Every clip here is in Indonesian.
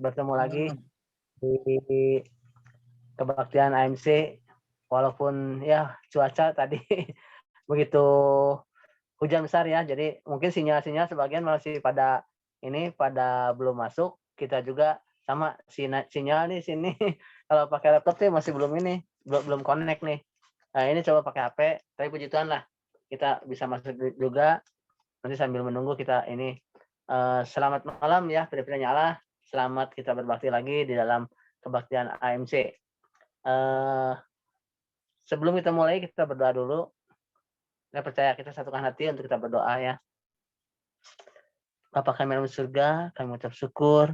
bertemu lagi di kebaktian AMC. Walaupun ya cuaca tadi begitu hujan besar ya, jadi mungkin sinyal-sinyal sebagian masih pada belum masuk. Kita juga sama sinyal nih sini kalau pakai laptop sih masih belum connect nih. Nah, ini coba pakai HP, tapi puji Tuhan lah kita bisa masuk juga. Nanti sambil menunggu kita ini selamat malam ya, pilih-pilihnya Allah. Selamat kita berbakti lagi di dalam kebaktian AMC. Sebelum kita mulai, kita berdoa dulu. Saya percaya kita satukan hati untuk kita berdoa ya. Bapa kami dalam surga, kami mengucap syukur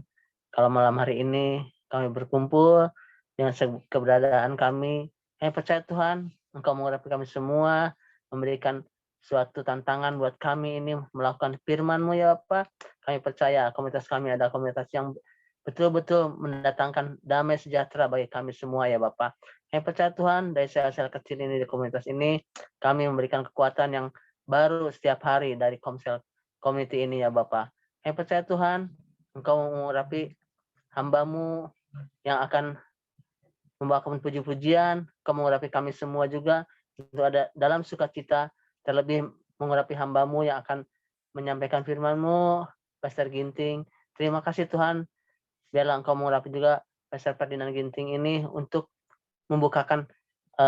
kalau malam hari ini kami berkumpul dengan keberadaan kami. Kami percaya Tuhan, Engkau mengurapi kami semua, memberikan suatu tantangan buat kami ini melakukan firman-Mu ya Bapak. Kami percaya komunitas kami adalah komunitas yang betul-betul mendatangkan damai sejahtera bagi kami semua ya Bapak. Kami percaya Tuhan, dari sel-sel kecil ini di komunitas ini, kami memberikan kekuatan yang baru setiap hari dari Komsel Community ini ya Bapak. Kami percaya Tuhan, Engkau mengurapi hamba-Mu yang akan membawakan puji-pujian, Engkau mengurapi kami semua juga untuk ada dalam sukacita, terlebih mengurapi hamba-Mu yang akan menyampaikan firman-Mu, Pastor Ginting. Terima kasih Tuhan, biarlah Engkau mengurapi juga Pastor Ferdinand Ginting ini untuk membukakan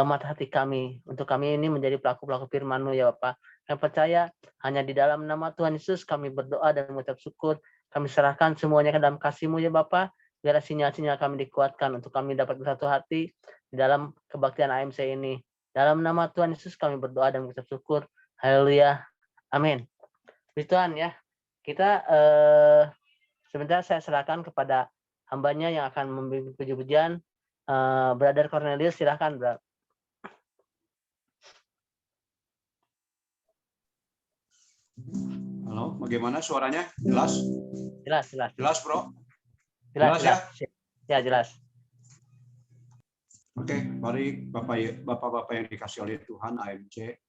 mata hati kami, untuk kami ini menjadi pelaku-pelaku firman-Mu ya Bapak. Kami percaya hanya di dalam nama Tuhan Yesus kami berdoa dan mengucap syukur. Kami serahkan semuanya ke dalam kasih-Mu ya Bapak. Biarlah sinyal-sinyal kami dikuatkan untuk kami dapat bersatu hati di dalam kebaktian AMC ini. Dalam nama Tuhan Yesus kami berdoa dan mengucap syukur. Haleluya. Amin. Puji Tuhan ya. Kita sebentar saya serahkan kepada hambanya yang akan membimbing puji-pujian. Brother Cornelius, silahkan, Bro. Halo, bagaimana suaranya? Jelas? Jelas. Jelas, Bro? Jelas ya? Ya, jelas. Oke, mari Bapak-Bapak yang dikasih oleh Tuhan, AMC.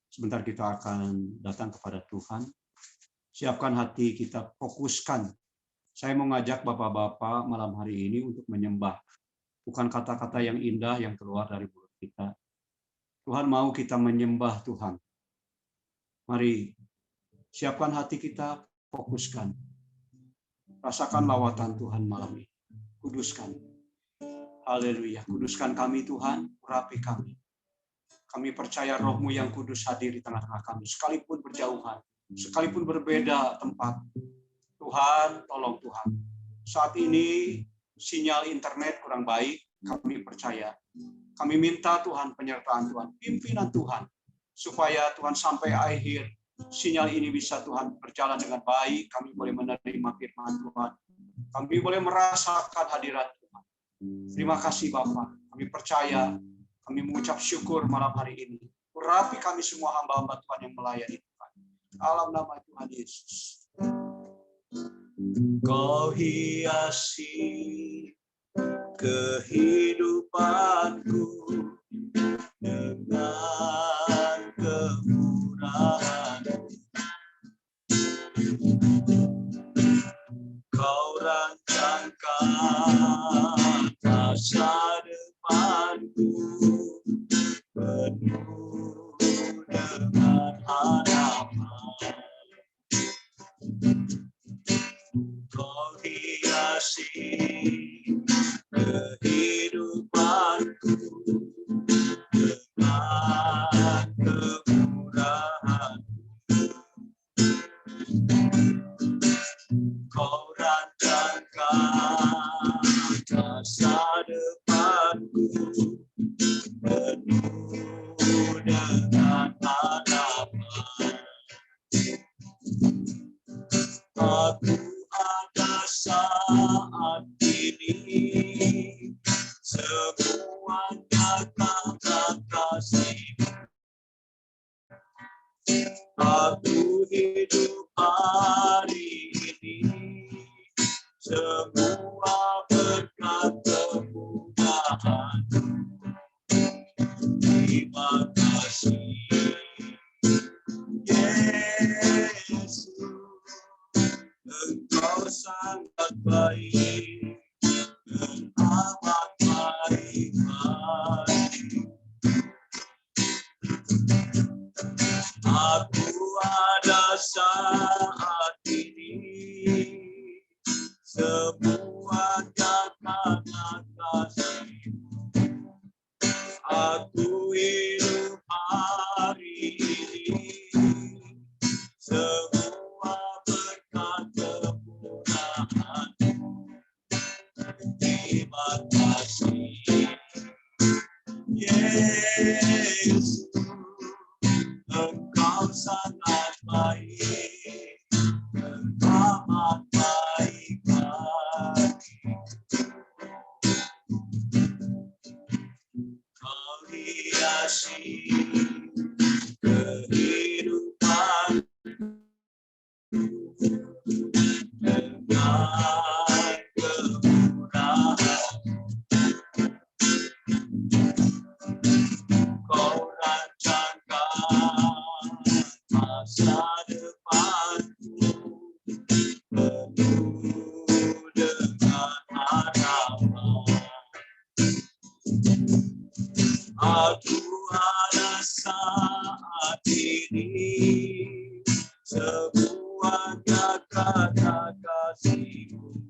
Sebentar kita akan datang kepada Tuhan. Siapkan hati kita, fokuskan. Saya mau ngajak Bapak-Bapak malam hari ini untuk menyembah. Bukan kata-kata yang indah yang keluar dari mulut kita. Tuhan mau kita menyembah Tuhan. Mari, siapkan hati kita, fokuskan. Rasakan lawatan Tuhan malam ini. Kuduskan. Haleluya. Kuduskan kami Tuhan, urapi kami. Kami percaya Roh-Mu yang kudus hadir di tengah-tengah kami. Sekalipun berjauhan, sekalipun berbeda tempat. Tuhan, tolong Tuhan. Saat ini sinyal internet kurang baik, kami percaya. Kami minta Tuhan penyertaan Tuhan, pimpinan Tuhan. Supaya Tuhan sampai akhir sinyal ini bisa Tuhan berjalan dengan baik, kami boleh menerima firman Tuhan. Kami boleh merasakan hadirat Tuhan. Terima kasih Bapak, kami percaya, kami mengucap syukur malam hari ini. Urapi kami semua hamba-hamba Tuhan yang melayani Tuhan. Dalam nama Tuhan Yesus. Kau hiasi kehidupanku dengan kemurahan. Kau rancangkan masa depanku penuh dengan harapan. Kau hiasi kehidupanku dengan kemurahan. Kau rancangkan masa depanku penuh dengan harapan. Aku ada saat ini, semuanya karena kasih-Mu. Aku hidup hari ini, semua berkat kemudahan. Terima kasih, Yesus. Engkau sangat baik. sebuah kata kasih. Aku hidup hari ini semua berkat kemurahan. Terima kasih Yesus, Engkau sangat baik, amat baik bagiku. Kau hiasi kehidupan dengan kemurahan. Kau rancangkan masa depanku penuh dengan harapan. Aku ada saat ini sebuah kata kasih-Mu.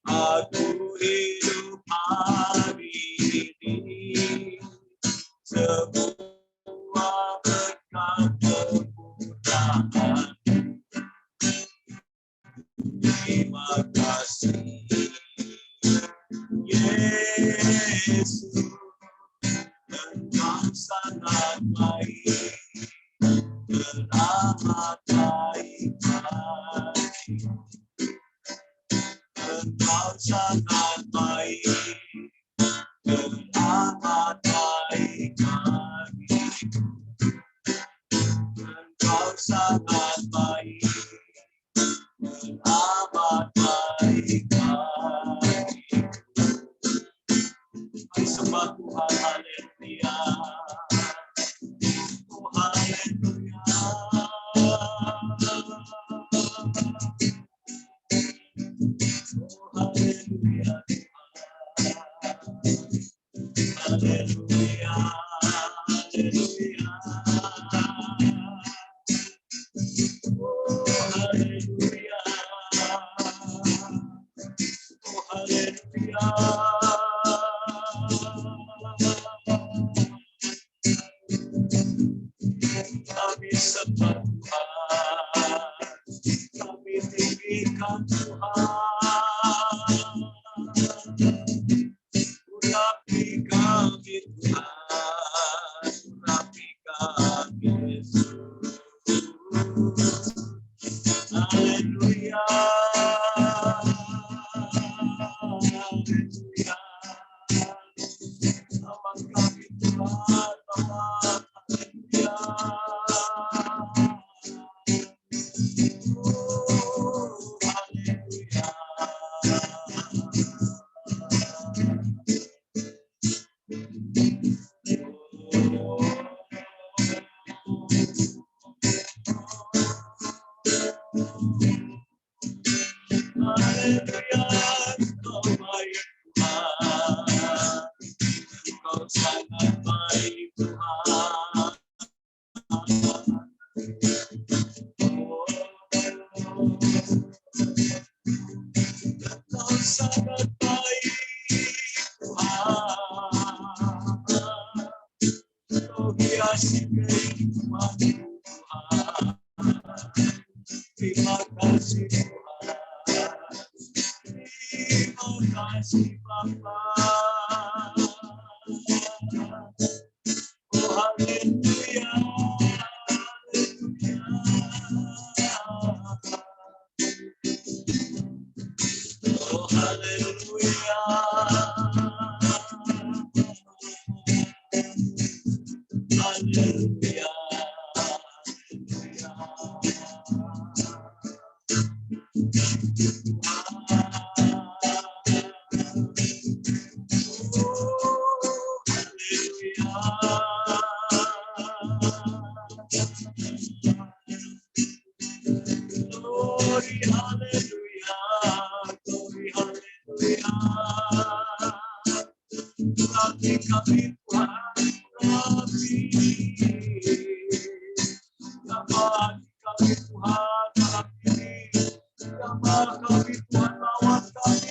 Aku hidup hari ini sebuah berkat kemurahan. Terima kasih Yesus, Engkau sangat baik, teramat baik bagiku. Engkau sangat baik, teramat baik bagiku. Engkau sangat baik, teramat baik bagiku. Mari sembah Tuhan, haleluya. Oh haleluya. Oh haleluya. Haleluya. Haleluya. Oh haleluya. Oh haleluya. Kami sembah Tuhan, kami tinggikan Tuhan. Urapi kami Tuhan, urapi kami Yesus. Haleluya. Haleluya. Nama kami Tuhan, nama haleluya. Oh, haleluya. Haleluya, Engkau baik Tuhan, Engkau sangat baik Tuhan. Engkau sangat baik Tuhan, Engkau hiasi kehidupan Tuhan. Terima kasih Tuhan, terima kasih Bapa. Oh haleluya, haleluya. Oh haleluya. Haleluya. Glory, hallelujah, glory, hallelujah. Rapi kami Tuhan, rapi. Nama kami Tuhan, rapi. Nama kami Tuhan, lawan kami.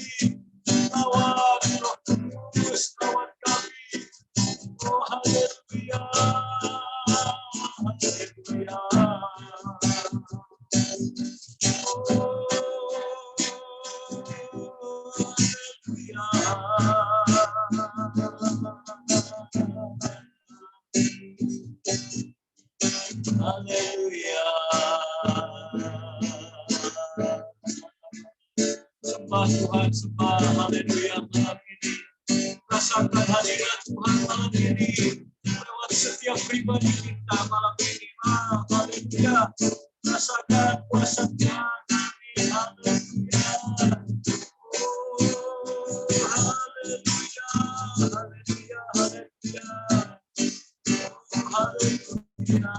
Tuhan sembah, haleluya malam ini. Rasakan hadirat Tuhan malam ini lewat setiap pribadi kita malam ini. Haleluya. Rasakan kuasa Tuhan. Haleluya. Oh, haleluya. Haleluya. Haleluya. Oh, haleluya.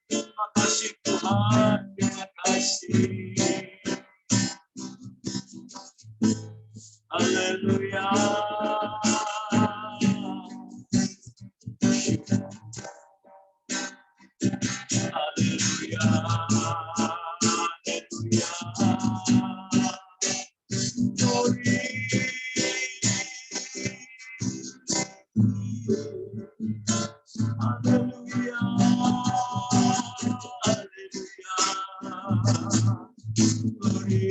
Terima kasih Tuhan. Terima kasih. Haleluya. Haleluya. Haleluya. Glory. Haleluya. Haleluya. Glory.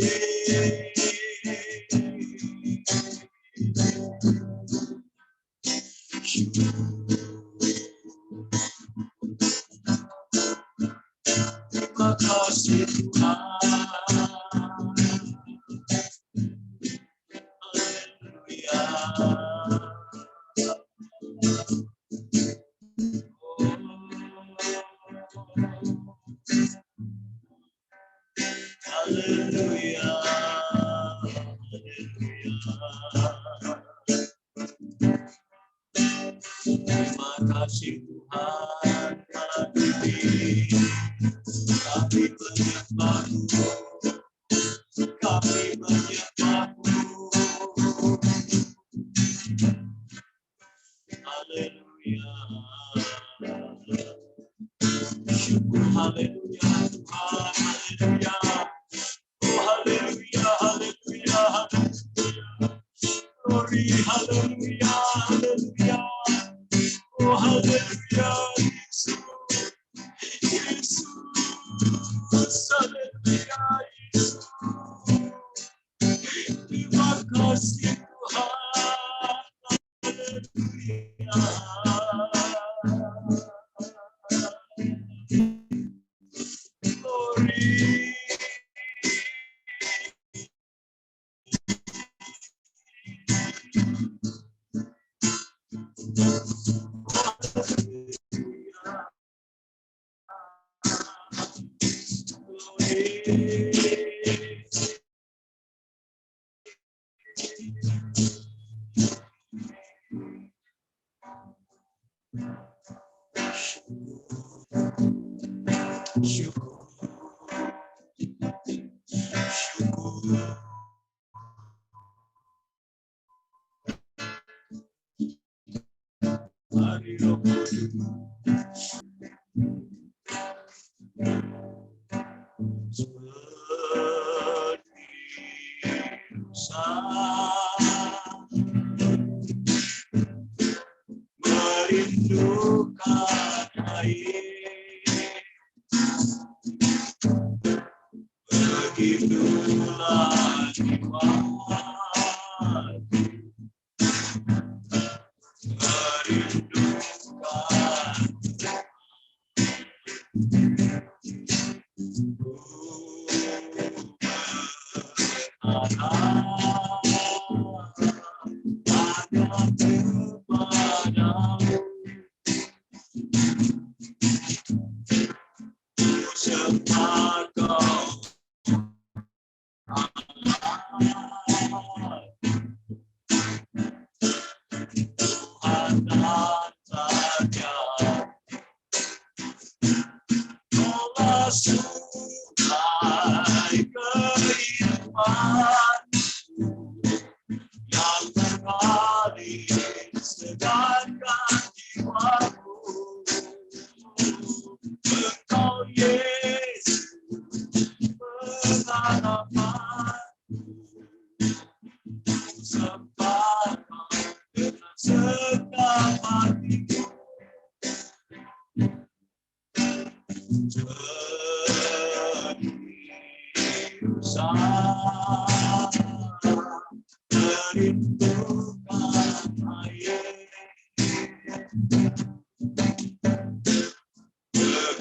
Terima kasih Tuhan. Haleluya. Haleluya. Terima kasih Tuhan. Malam ini kami menyembah-Mu. Kami menyembah-Mu. Haleluya. Syukur haleluya Tuhan. Haleluya. Oh haleluya. Haleluya. Haleluya. Glory. Haleluya. Haleluya. Oh haleluya. Yesus. Yesus. Haleluya. Yesus. Terima kasih Tuhan. Haleluya. Glory. Mari Roh Kudus. Merindukan air, begitulah iman.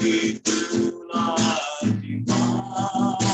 Begitulah iman.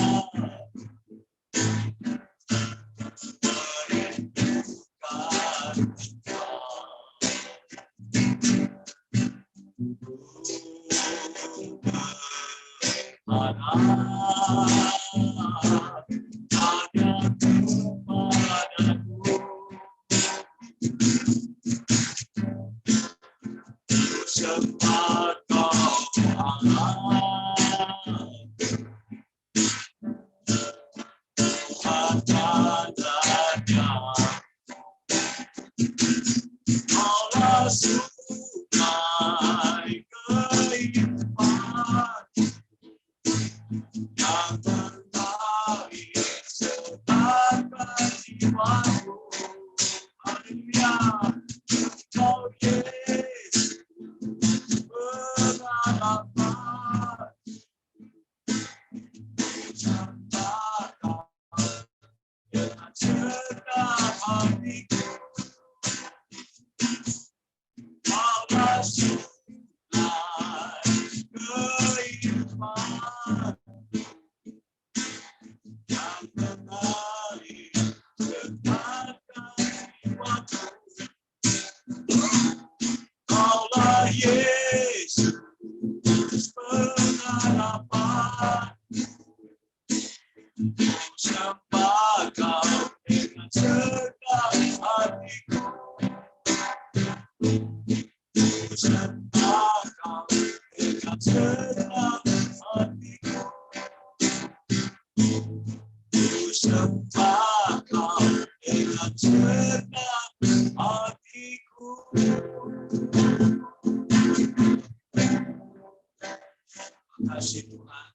Kasih Tuhan.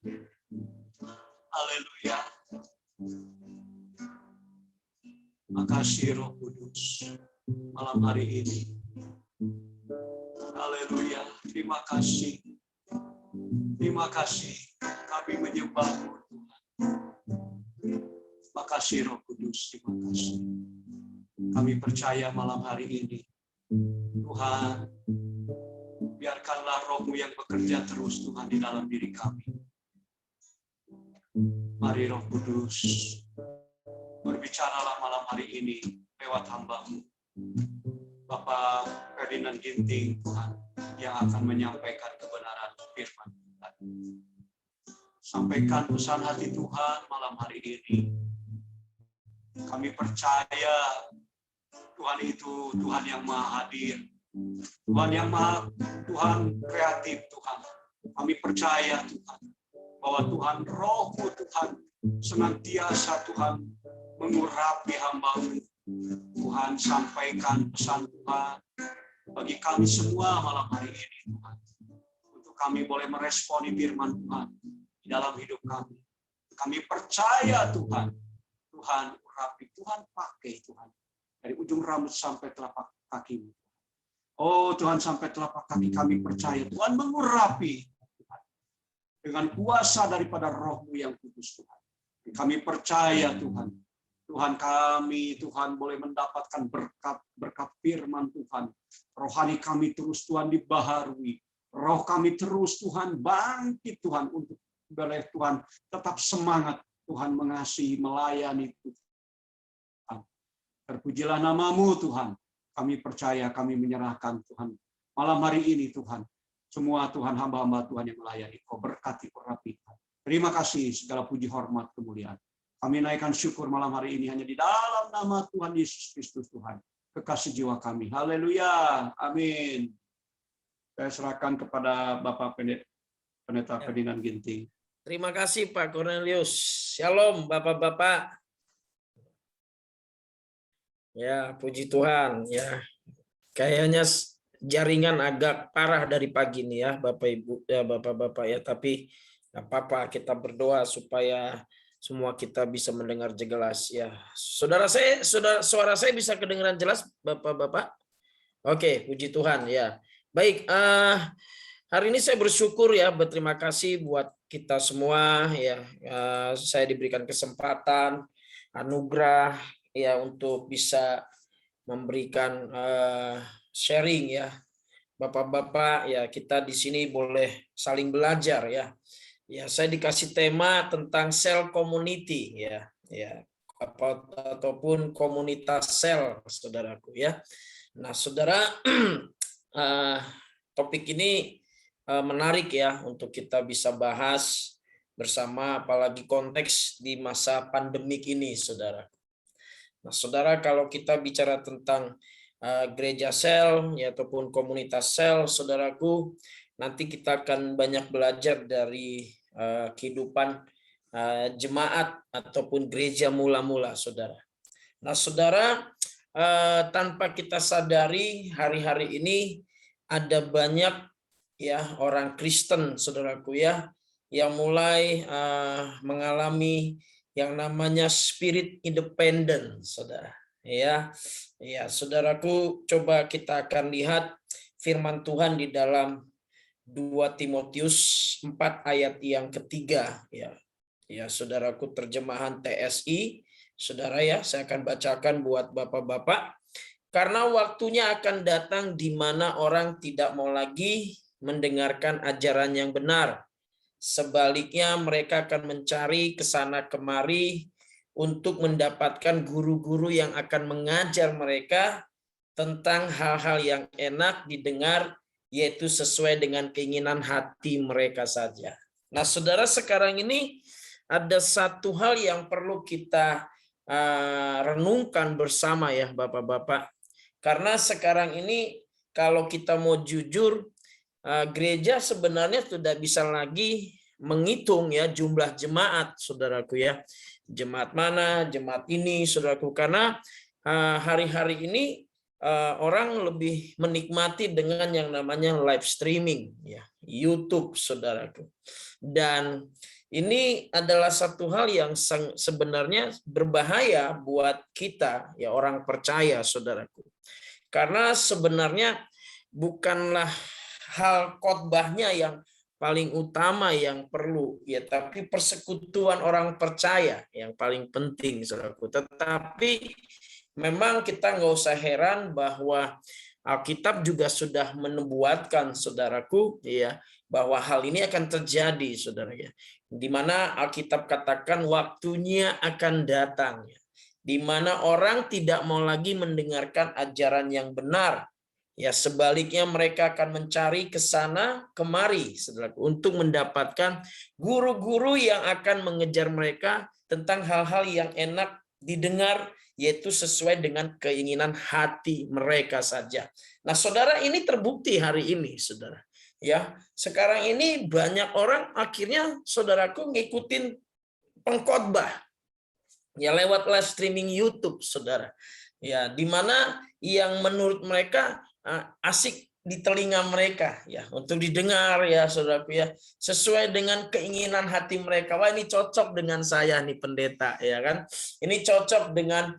Haleluya. Makasih Roh Kudus malam hari ini. Haleluya. Terima kasih. Terima kasih. Kami menyembah-Mu Tuhan. Makasih Roh Kudus. Terima kasih. Kami percaya malam hari ini, Tuhan, biarkanlah Roh-Mu yang bekerja terus Tuhan di dalam diri kami. Mari Roh Kudus, berbicaralah malam hari ini lewat hamba-Mu, Bapak Ferdinand Ginting Tuhan, yang akan menyampaikan kebenaran firman Tuhan. Sampaikan pesan hati Tuhan malam hari ini. Kami percaya Tuhan itu Tuhan yang maha hadir, Tuhan yang maha, Tuhan kreatif Tuhan. Kami percaya Tuhan bahwa Tuhan Roh-Mu Tuhan senantiasa Tuhan mengurapi hamba-Mu. Tuhan sampaikan pesan Tuhan bagi kami semua malam hari ini Tuhan. Untuk kami boleh meresponi firman Tuhan di dalam hidup kami. Kami percaya Tuhan, Tuhan urapi, Tuhan pakai Tuhan. Dari ujung rambut sampai telapak kaki-Mu. Oh Tuhan, sampai telapak kaki kami percaya Tuhan mengurapi Tuhan. Dengan kuasa daripada Roh-Mu yang kudus Tuhan. Kami percaya Tuhan. Tuhan kami, Tuhan boleh mendapatkan berkat firman Tuhan. Rohani kami terus Tuhan dibaharui. Roh kami terus Tuhan bangkit Tuhan untuk boleh Tuhan tetap semangat Tuhan mengasihi, melayani Tuhan. Terpujilah nama-Mu Tuhan. Kami percaya, kami menyerahkan Tuhan. Malam hari ini Tuhan. Semua Tuhan hamba-hamba Tuhan yang melayani. Kau berkati, kau rapi. Terima kasih, segala puji, hormat, kemuliaan. Kami naikkan syukur malam hari ini hanya di dalam nama Tuhan Yesus Kristus Tuhan. Kekasih jiwa kami. Haleluya. Amin. Saya serahkan kepada Bapak Pendeta Ferdinand Ginting. Terima kasih Pak Cornelius. Shalom Bapak-bapak. Ya, puji Tuhan ya. Kayaknya jaringan agak parah dari pagi ini ya, Bapak Ibu ya, Bapak-bapak ya, tapi nggak apa-apa, kita berdoa supaya semua kita bisa mendengar jelas ya. Suara saya bisa kedengaran jelas Bapak-bapak? Oke, puji Tuhan ya. Baik, hari ini saya bersyukur ya, berterima kasih buat kita semua ya. Saya diberikan kesempatan, anugerah ya untuk bisa memberikan sharing ya. Bapak-bapak ya, kita di sini boleh saling belajar ya. Ya, saya dikasih tema tentang sel community ya, ataupun komunitas sel, saudaraku ya. Nah, saudara, topik ini menarik ya untuk kita bisa bahas bersama, apalagi konteks di masa pandemik ini, saudara. Nah, saudara, kalau kita bicara tentang gereja sel ya, ataupun komunitas sel, saudaraku, nanti kita akan banyak belajar dari kehidupan jemaat ataupun gereja mula-mula, saudara. Nah, saudara, tanpa kita sadari hari-hari ini ada banyak ya orang Kristen, saudaraku ya, yang mulai mengalami yang namanya spirit independent, saudara. Ya, saudaraku, coba kita akan lihat firman Tuhan di dalam 2 Timotius 4 ayat yang ketiga, ya. Ya, saudaraku, terjemahan TSI. Saudara ya, saya akan bacakan buat bapak-bapak. Karena waktunya akan datang di mana orang tidak mau lagi mendengarkan ajaran yang benar. Sebaliknya mereka akan mencari kesana kemari untuk mendapatkan guru-guru yang akan mengajar mereka tentang hal-hal yang enak didengar, yaitu sesuai dengan keinginan hati mereka saja. Nah, saudara, sekarang ini ada satu hal yang perlu kita renungkan bersama ya, bapak-bapak. Karena sekarang ini kalau kita mau jujur, gereja sebenarnya sudah bisa lagi menghitung ya jumlah jemaat, saudaraku ya. Jemaat mana, jemaat ini, saudaraku. Karena hari-hari ini orang lebih menikmati dengan yang namanya live streaming ya, YouTube, saudaraku. Dan ini adalah satu hal yang sebenarnya berbahaya buat kita ya, orang percaya, saudaraku. Karena sebenarnya bukanlah hal khotbahnya yang paling utama yang perlu ya, tapi persekutuan orang percaya yang paling penting, saudaraku. Tetapi memang kita nggak usah heran bahwa Alkitab juga sudah menubuatkan, saudaraku, ya, bahwa hal ini akan terjadi, saudara ya. Di mana Alkitab katakan waktunya akan datang, ya, di mana orang tidak mau lagi mendengarkan ajaran yang benar. Ya, sebaliknya mereka akan mencari ke sana kemari, saudaraku, untuk mendapatkan guru-guru yang akan mengejar mereka tentang hal-hal yang enak didengar, yaitu sesuai dengan keinginan hati mereka saja. Nah, saudara, ini terbukti hari ini, saudara. Ya, sekarang ini banyak orang akhirnya, saudaraku, ngikutin pengkhotbah ya lewat live streaming YouTube, saudara. Ya, di mana yang menurut mereka asik di telinga mereka ya untuk didengar ya, saudaraku ya, sesuai dengan keinginan hati mereka. Wah, ini cocok dengan saya nih pendeta ya kan. Ini cocok dengan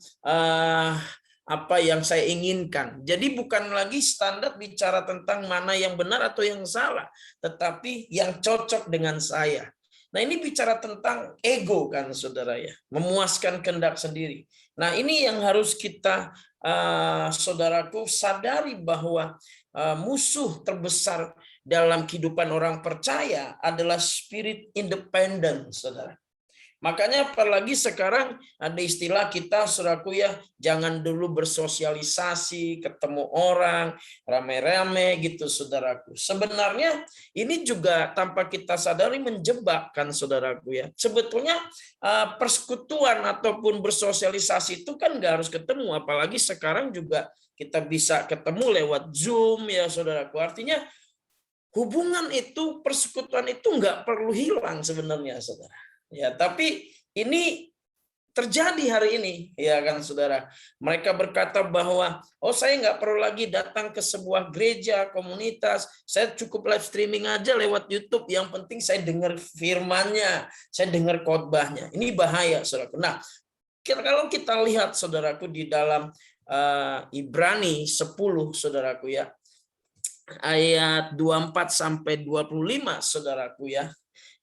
apa yang saya inginkan. Jadi bukan lagi standar bicara tentang mana yang benar atau yang salah, tetapi yang cocok dengan saya. Nah, ini bicara tentang ego kan, saudara ya, memuaskan kehendak sendiri. Nah, ini yang harus kita saudaraku sadari, bahwa musuh terbesar dalam kehidupan orang percaya adalah spirit independent, saudara. Makanya apalagi sekarang ada istilah kita, saudaraku ya, jangan dulu bersosialisasi, ketemu orang, rame-rame gitu, saudaraku. Sebenarnya ini juga tanpa kita sadari menjebak kan, saudaraku ya. Sebetulnya persekutuan ataupun bersosialisasi itu kan nggak harus ketemu, apalagi sekarang juga kita bisa ketemu lewat Zoom ya, saudaraku. Artinya hubungan itu, persekutuan itu nggak perlu hilang sebenarnya, saudara. Ya, tapi ini terjadi hari ini, ya kan, saudara. Mereka berkata bahwa, oh, saya nggak perlu lagi datang ke sebuah gereja, komunitas, saya cukup live streaming aja lewat YouTube. Yang penting saya dengar firman-Nya, saya dengar khotbahnya. Ini bahaya, saudaraku. Nah, kalau kita lihat, saudaraku, di dalam Ibrani 10, saudaraku ya, ayat 24 sampai 25, saudaraku ya.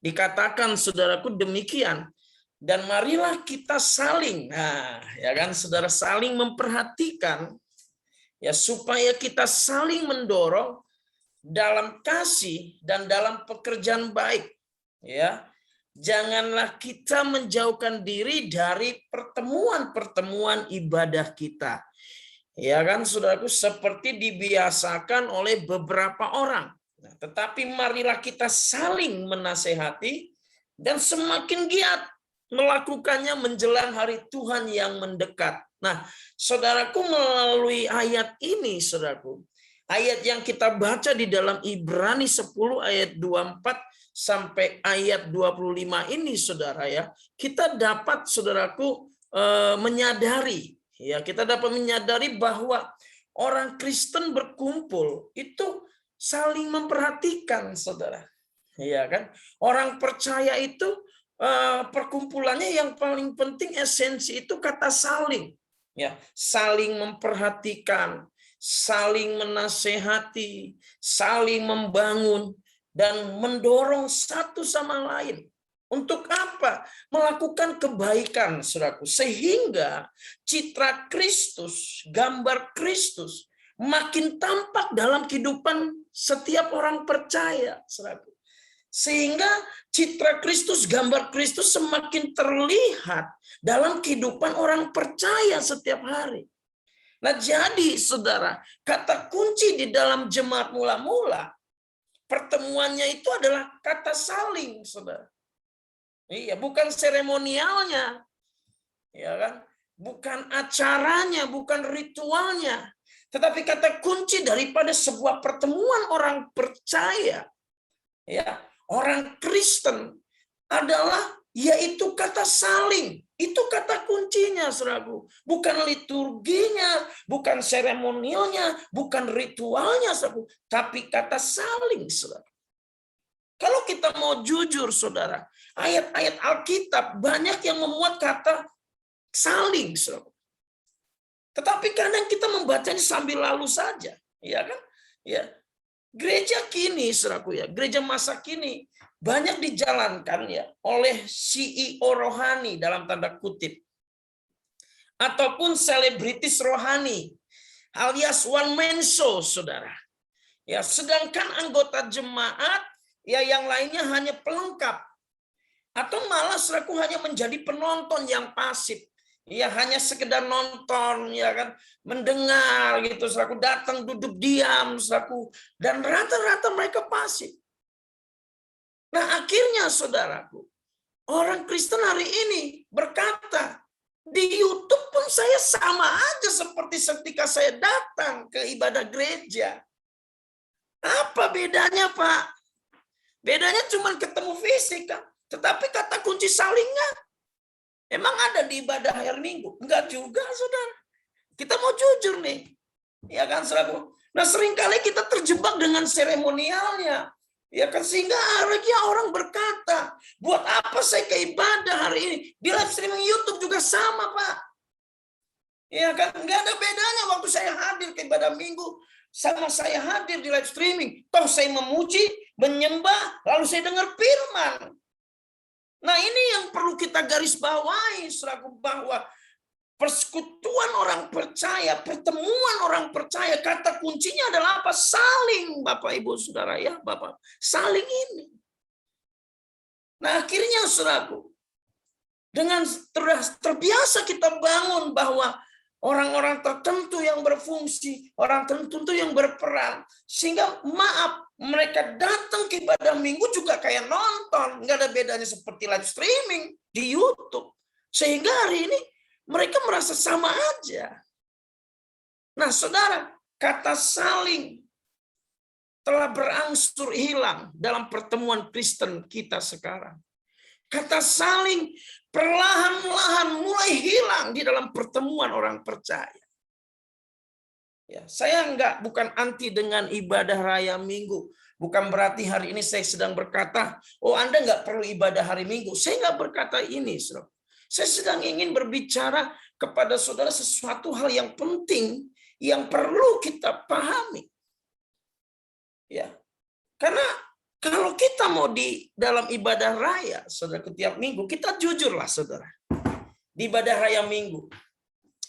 Dikatakan, saudaraku, demikian, dan marilah kita saling, ya kan, saudara, saling memperhatikan ya, supaya kita saling mendorong dalam kasih dan dalam pekerjaan baik ya. Janganlah kita menjauhkan diri dari pertemuan-pertemuan ibadah kita. Ya kan, saudaraku, seperti dibiasakan oleh beberapa orang. Nah, tetapi marilah kita saling menasehati dan semakin giat melakukannya menjelang hari Tuhan yang mendekat. Nah, saudaraku, melalui ayat ini, saudaraku, ayat yang kita baca di dalam Ibrani 10 ayat 24 sampai ayat 25 ini, saudara ya, kita dapat, saudaraku, menyadari, ya, kita dapat menyadari bahwa orang Kristen berkumpul itu saling memperhatikan, saudara. Ya kan? Orang percaya itu perkumpulannya yang paling penting, esensi itu kata saling. Ya, saling memperhatikan, saling menasehati, saling membangun dan mendorong satu sama lain. Untuk apa? Melakukan kebaikan, saudaraku, sehingga citra Kristus, gambar Kristus makin tampak dalam kehidupan setiap orang percaya, saudaraku. Sehingga citra Kristus, gambar Kristus semakin terlihat dalam kehidupan orang percaya setiap hari. Nah, jadi saudara, kata kunci di dalam jemaat mula-mula, pertemuannya itu adalah kata saling, saudara. Iya, bukan seremonialnya, ya kan? Bukan acaranya, bukan ritualnya, tetapi kata kunci daripada sebuah pertemuan orang percaya, ya, orang Kristen adalah yaitu kata saling. Itu kata kuncinya, saudaraku. Bukan liturginya, bukan seremonialnya, bukan ritualnya, saudaraku, tapi kata saling, saudara. Kalau kita mau jujur, saudara, ayat-ayat Alkitab banyak yang memuat kata saling, saudara. Tetapi kadang kita membacanya sambil lalu saja, ya kan? Ya. Gereja kini, saudaraku ya, gereja masa kini banyak dijalankan ya oleh CEO rohani dalam tanda kutip, ataupun selebritis rohani, alias one man show, saudara. Ya, sedangkan anggota jemaat ya yang lainnya hanya pelengkap, atau malah saudaraku hanya menjadi penonton yang pasif. Ya, hanya sekedar nonton, ya kan, mendengar gitu, saudaraku, datang duduk diam, saudaraku, dan rata-rata mereka pasif. Nah, akhirnya saudaraku, orang Kristen hari ini berkata, di YouTube pun saya sama aja seperti ketika saya datang ke ibadah gereja. Apa bedanya, Pak? Bedanya cuma ketemu fisik, kan? Tetapi kata kunci salingnya emang ada di ibadah hari Minggu? Enggak juga, saudara. Kita mau jujur nih. Ya kan, saudara. Nah, seringkali kita terjebak dengan seremonialnya. Ya kan, sehingga akhirnya orang berkata, buat apa saya ke ibadah hari ini? Di live streaming YouTube juga sama, Pak. Ya kan, enggak ada bedanya waktu saya hadir ke ibadah Minggu sama saya hadir di live streaming. Toh saya memuji, menyembah, lalu saya dengar firman. Nah, ini yang perlu kita garis bawahi, saudaraku, bahwa persekutuan orang percaya, pertemuan orang percaya, kata kuncinya adalah apa? Saling, Bapak Ibu Saudara ya, Bapak. Saling ini. Nah, akhirnya saudaraku, dengan terbiasa kita bangun bahwa orang-orang tertentu yang berfungsi, orang tertentu yang berperan, sehingga maaf, mereka datang ke ibadah Minggu juga kayak nonton, nggak ada bedanya seperti live streaming di YouTube. Sehingga hari ini mereka merasa sama aja. Nah, saudara, kata saling telah berangsur hilang dalam pertemuan Kristen kita sekarang. Kata saling perlahan-lahan mulai hilang di dalam pertemuan orang percaya. Ya, saya bukan anti dengan ibadah raya Minggu. Bukan berarti hari ini saya sedang berkata, oh Anda nggak perlu ibadah hari Minggu. Saya nggak berkata ini, saudara. Saya sedang ingin berbicara kepada saudara sesuatu hal yang penting yang perlu kita pahami. Ya, karena kalau kita mau di dalam ibadah raya, saudara, setiap minggu, kita jujurlah, saudara. Di ibadah raya Minggu,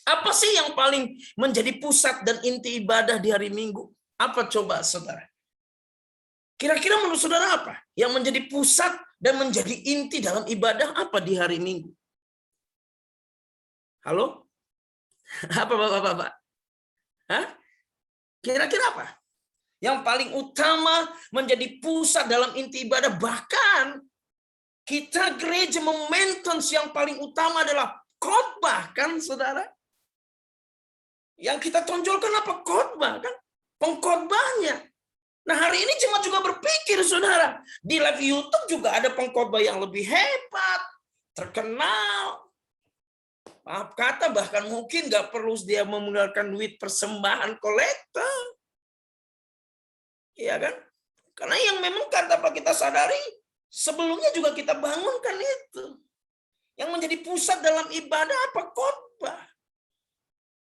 apa sih yang paling menjadi pusat dan inti ibadah di hari Minggu? Apa coba, saudara? Kira-kira menurut saudara apa yang menjadi pusat dan menjadi inti dalam ibadah apa di hari Minggu? Halo? Apa, Bapak-bapak? Hah? Kira-kira apa? Yang paling utama menjadi pusat dalam inti ibadah, bahkan Kita gereja maintenance yang paling utama adalah khotbah, kan saudara? Yang kita tonjolkan apa? Khotbah, kan? Pengkhotbahnya. Nah, hari ini jemaat juga berpikir, saudara, di live YouTube juga ada pengkhotbah yang lebih hebat, terkenal. Maaf kata, bahkan mungkin nggak perlu dia menggunakan duit persembahan kolektor. Iya kan? Karena yang memang kata Pak kita sadari, sebelumnya juga kita bangunkan itu. Yang menjadi pusat dalam ibadah apa? Khotbah.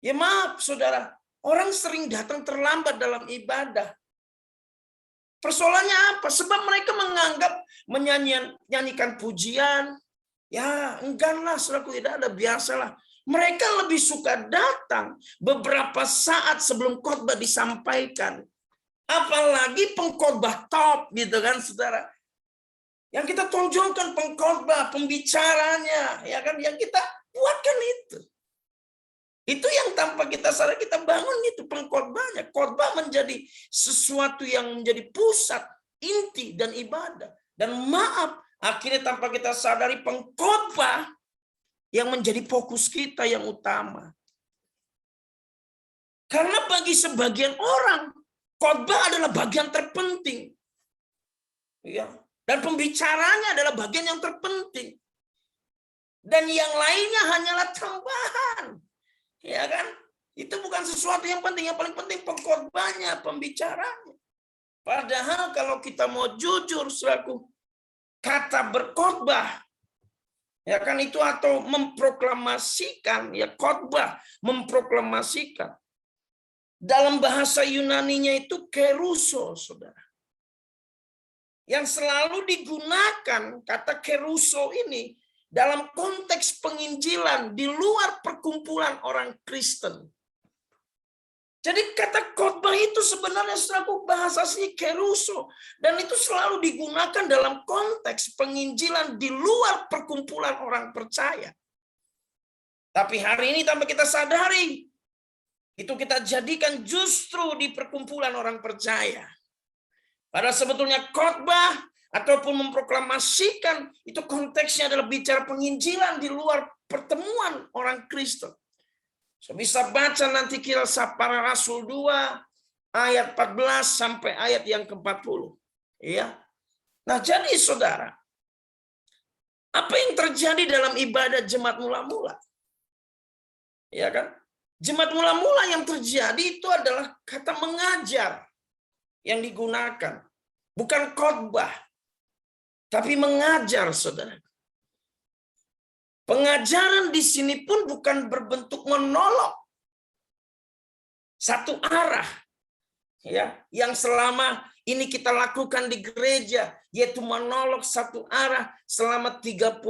Ya maaf, saudara, orang sering datang terlambat dalam ibadah. Persoalannya apa? Sebab mereka menganggap menyanyikan pujian, ya engganlah, saudaraku, tidak ada, biasalah. Mereka lebih suka datang beberapa saat sebelum khotbah disampaikan. Apalagi pengkhotbah top, gitu kan, saudara. Yang kita tonjolkan pengkhotbah, pembicaranya, ya kan, yang kita buatkan itu. Itu yang tanpa kita sadar kita bangun itu pengkhotbahnya. Khotbah menjadi sesuatu yang menjadi pusat, inti dan ibadah. Dan maaf, akhirnya tanpa kita sadari pengkhotbah yang menjadi fokus kita yang utama. Karena bagi sebagian orang, khotbah adalah bagian terpenting. Ya. Dan pembicaranya adalah bagian yang terpenting. Dan yang lainnya hanyalah tambahan. Ya kan? Itu bukan sesuatu yang penting. Yang paling penting pengkhotbahnya, pembicaranya. Padahal kalau kita mau jujur, saudaraku, kata berkhotbah, ya kan, itu atau memproklamasikan, ya khotbah, memproklamasikan. Dalam bahasa Yunaninya itu keruso, saudara. Yang selalu digunakan kata keruso ini dalam konteks penginjilan di luar perkumpulan orang Kristen. Jadi kata khotbah itu sebenarnya selalu bahasa asli keruso. Dan itu selalu digunakan dalam konteks penginjilan di luar perkumpulan orang percaya. Tapi hari ini tanpa kita sadari, itu kita jadikan justru di perkumpulan orang percaya. Padahal sebetulnya khotbah ataupun memproklamasikan, itu konteksnya adalah bicara penginjilan di luar pertemuan orang Kristen. So, bisa baca nanti Kisah Para Rasul 2 ayat 14 sampai ayat yang ke-40. Ya. Nah, jadi saudara, apa yang terjadi dalam ibadah jemaat mula-mula? Ya kan? Jemaat mula-mula yang terjadi itu adalah kata mengajar yang digunakan, bukan khotbah. Tapi mengajar, saudara. Pengajaran di sini pun bukan berbentuk monolog. Satu arah. Ya, yang selama ini kita lakukan di gereja, yaitu monolog satu arah selama 30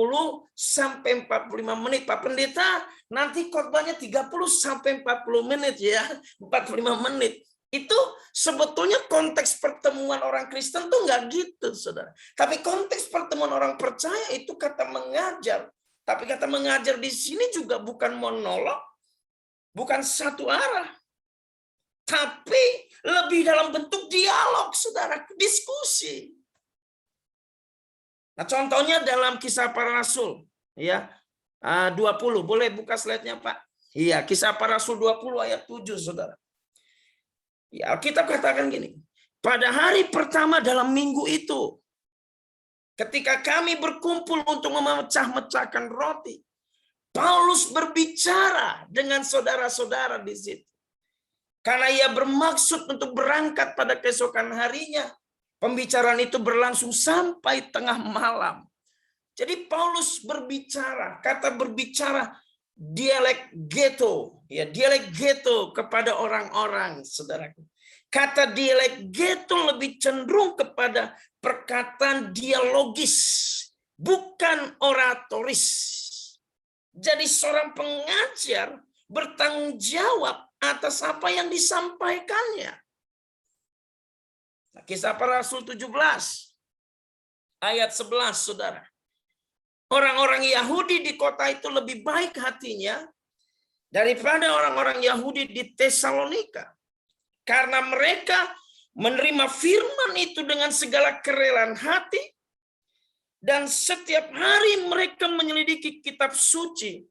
sampai 45 menit. Pak Pendeta, nanti khotbahnya 30 sampai 40 menit ya, 45 menit. Itu sebetulnya konteks pertemuan orang Kristen tuh nggak gitu, saudara. Tapi konteks pertemuan orang percaya itu kata mengajar. Tapi kata mengajar di sini juga bukan monolog, bukan satu arah. Tapi lebih dalam bentuk dialog, saudara, diskusi. Nah, contohnya dalam Kisah Para Rasul, ya, 20. Boleh buka slide-nya, Pak? Iya, Kisah Para Rasul 20 ayat 7, saudara. Ya, kita katakan gini, pada hari pertama dalam minggu itu, ketika kami berkumpul untuk memecah-mecahkan roti, Paulus berbicara dengan saudara-saudara di situ. Karena ia bermaksud untuk berangkat pada keesokan harinya, pembicaraan itu berlangsung sampai tengah malam. Jadi Paulus berbicara, kata berbicara, dialek ghetto, ya, dialek ghetto kepada orang-orang, saudaraku. Kata dialek ghetto lebih cenderung kepada perkataan dialogis, bukan oratoris. Jadi seorang pengajar bertanggung jawab atas apa yang disampaikannya. Nah, Kisah Para Rasul 17 ayat 11, saudara. Orang-orang Yahudi di kota itu lebih baik hatinya daripada orang-orang Yahudi di Tesalonika. Karena mereka menerima firman itu dengan segala kerelaan hati Dan setiap hari mereka menyelidiki kitab suci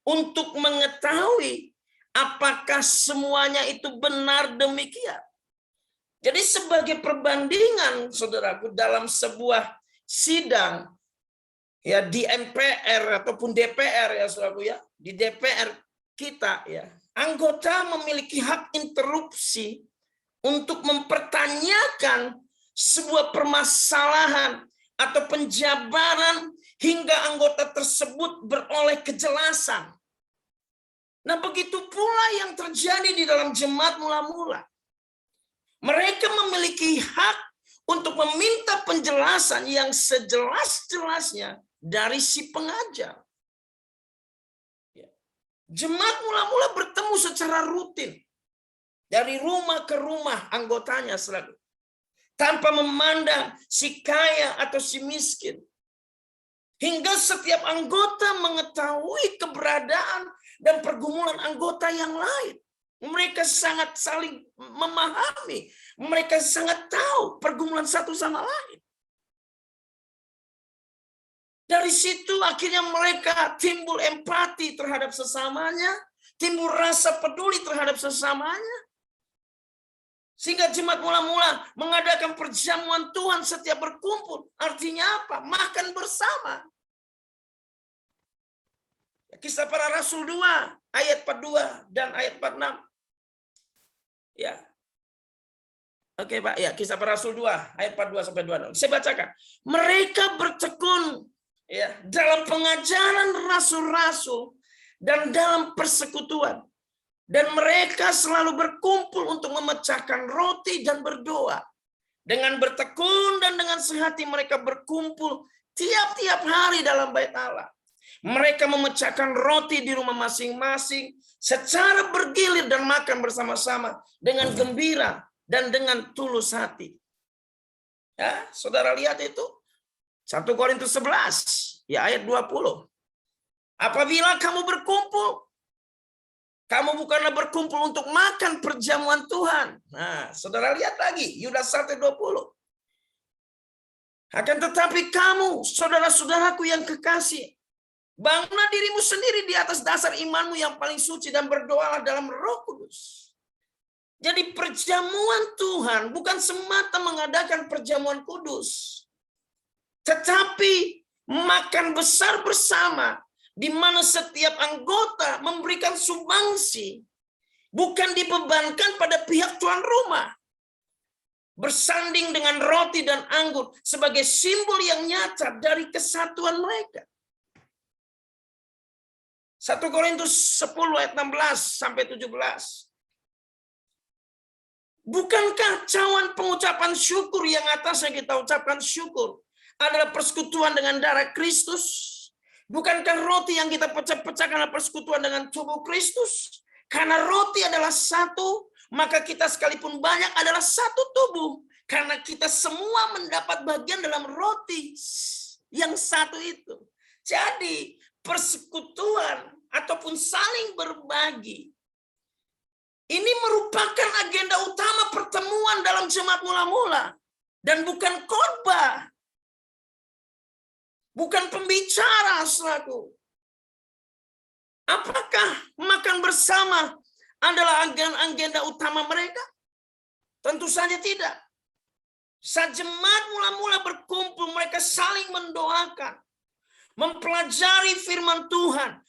untuk mengetahui apakah semuanya itu benar demikian. Jadi sebagai perbandingan, saudaraku, dalam sebuah sidang, ya di MPR ataupun DPR, ya saudaraku, ya di DPR kita, ya anggota memiliki hak interupsi untuk mempertanyakan sebuah permasalahan atau penjabaran hingga anggota tersebut beroleh kejelasan. Nah, begitu pula yang terjadi di dalam jemaat mula-mula. Mereka memiliki hak untuk meminta penjelasan yang sejelas-jelasnya dari si pengajar. Jemaat mula-mula bertemu secara rutin dari rumah ke rumah anggotanya selalu, tanpa memandang si kaya atau si miskin. Hingga setiap anggota mengetahui keberadaan dan pergumulan anggota yang lain. Mereka sangat saling memahami. Mereka sangat tahu pergumulan satu sama lain. Dari situ akhirnya mereka timbul empati terhadap sesamanya, timbul rasa peduli terhadap sesamanya. Sehingga jemaat mula-mula mengadakan perjamuan Tuhan setiap berkumpul. Artinya apa? Makan bersama. Kisah Para Rasul 2, ayat 42 dan ayat 46. Ya. Oke, Pak. Ya, Kisah Para Rasul 2, ayat 42 sampai 26. Saya bacakan. Mereka bertekun ya dalam pengajaran rasul-rasul dan dalam persekutuan. Dan mereka selalu berkumpul untuk memecahkan roti dan berdoa. Dengan bertekun dan dengan sehati mereka berkumpul tiap-tiap hari dalam bait Allah. Mereka memecahkan roti di rumah masing-masing secara bergilir dan makan bersama-sama dengan gembira dan dengan tulus hati. Ya, saudara lihat itu. 1 Korintus 11, ya ayat 20. Apabila kamu berkumpul, kamu bukanlah berkumpul untuk makan perjamuan Tuhan. Nah, saudara lihat lagi, Yudas 1:20. Akan tetapi kamu, saudara-saudaraku yang kekasih, bangunlah dirimu sendiri di atas dasar imanmu yang paling suci dan berdoalah dalam Roh Kudus. Jadi perjamuan Tuhan bukan semata mengadakan perjamuan kudus, tetapi makan besar bersama, di mana setiap anggota memberikan sumbangsi, bukan dibebankan pada pihak tuan rumah. Bersanding dengan roti dan anggur sebagai simbol yang nyata dari kesatuan mereka. 1 Korintus 10 ayat 16 sampai 17. Bukankah cawan pengucapan syukur yang atasnya kita ucapkan syukur adalah persekutuan dengan darah Kristus? Bukankah roti yang kita pecah-pecahkan adalah persekutuan dengan tubuh Kristus? Karena roti adalah satu, maka kita sekalipun banyak adalah satu tubuh. Karena kita semua mendapat bagian dalam roti yang satu itu. Jadi persekutuan ataupun saling berbagi, ini merupakan agenda utama pertemuan dalam jemaat mula-mula. Dan bukan khotbah. Bukan pembicara, saudaraku. Apakah makan bersama adalah agenda utama mereka? Tentu saja tidak. Saat jemaat mula-mula berkumpul, mereka saling mendoakan, mempelajari firman Tuhan,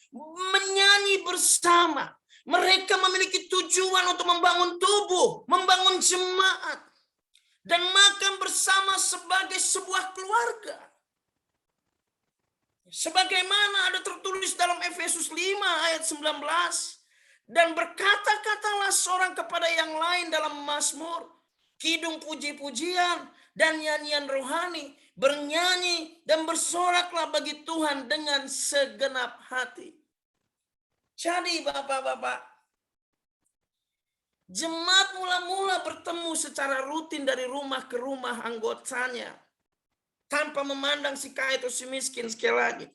menyanyi bersama. Mereka memiliki tujuan untuk membangun tubuh, membangun jemaat, dan makan bersama sebagai sebuah keluarga. Sebagaimana ada tertulis dalam Efesus 5 ayat 19. Dan berkata-katalah seorang kepada yang lain dalam mazmur, kidung puji-pujian, dan nyanyian rohani. Bernyanyi dan bersoraklah bagi Tuhan dengan segenap hati. Jadi Bapak-Bapak, jemaat mula-mula bertemu secara rutin dari rumah ke rumah anggotanya. Tanpa memandang si kaya atau si miskin sekali lagi.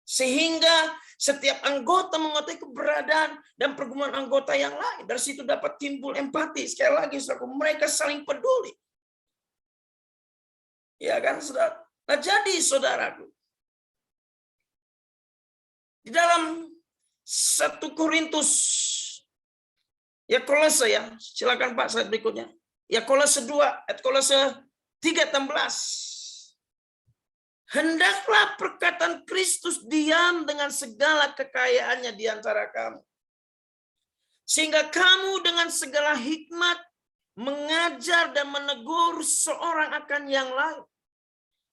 Sehingga setiap anggota mengetahui keberadaan dan pergumulan anggota yang lain. Dari situ dapat timbul empati. Sekali lagi, mereka saling peduli. Ya kan, saudara? Nah, jadi saudaraku, di dalam 1 Korintus, ya Kolose ya, silakan Pak slide berikutnya. Ya Kolose 2, Kolose 3:16. Hendaklah perkataan Kristus diam dengan segala kekayaannya di antara kamu. Sehingga kamu dengan segala hikmat mengajar dan menegur seorang akan yang lain.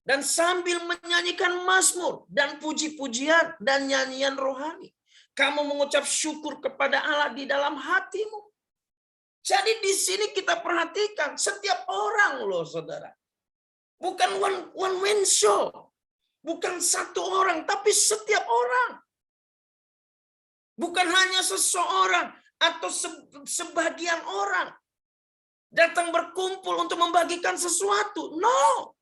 Dan sambil menyanyikan mazmur dan puji-pujian dan nyanyian rohani, kamu mengucap syukur kepada Allah di dalam hatimu. Jadi di sini kita perhatikan setiap orang loh saudara. Bukan one man show. Bukan satu orang, tapi setiap orang. Bukan hanya seseorang atau sebagian orang datang berkumpul untuk membagikan sesuatu. No.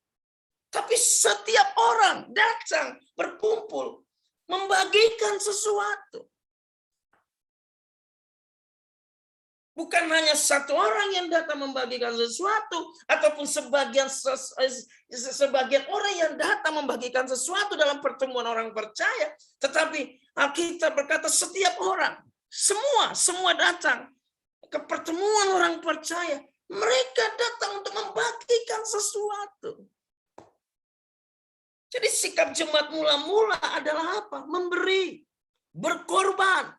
Tapi setiap orang datang berkumpul membagikan sesuatu. Bukan hanya satu orang yang datang membagikan sesuatu, ataupun sebagian orang yang datang membagikan sesuatu dalam pertemuan orang percaya, tetapi Alkitab berkata setiap orang, semua datang ke pertemuan orang percaya, mereka datang untuk membagikan sesuatu. Jadi sikap jemaat mula-mula adalah apa? Memberi, berkorban.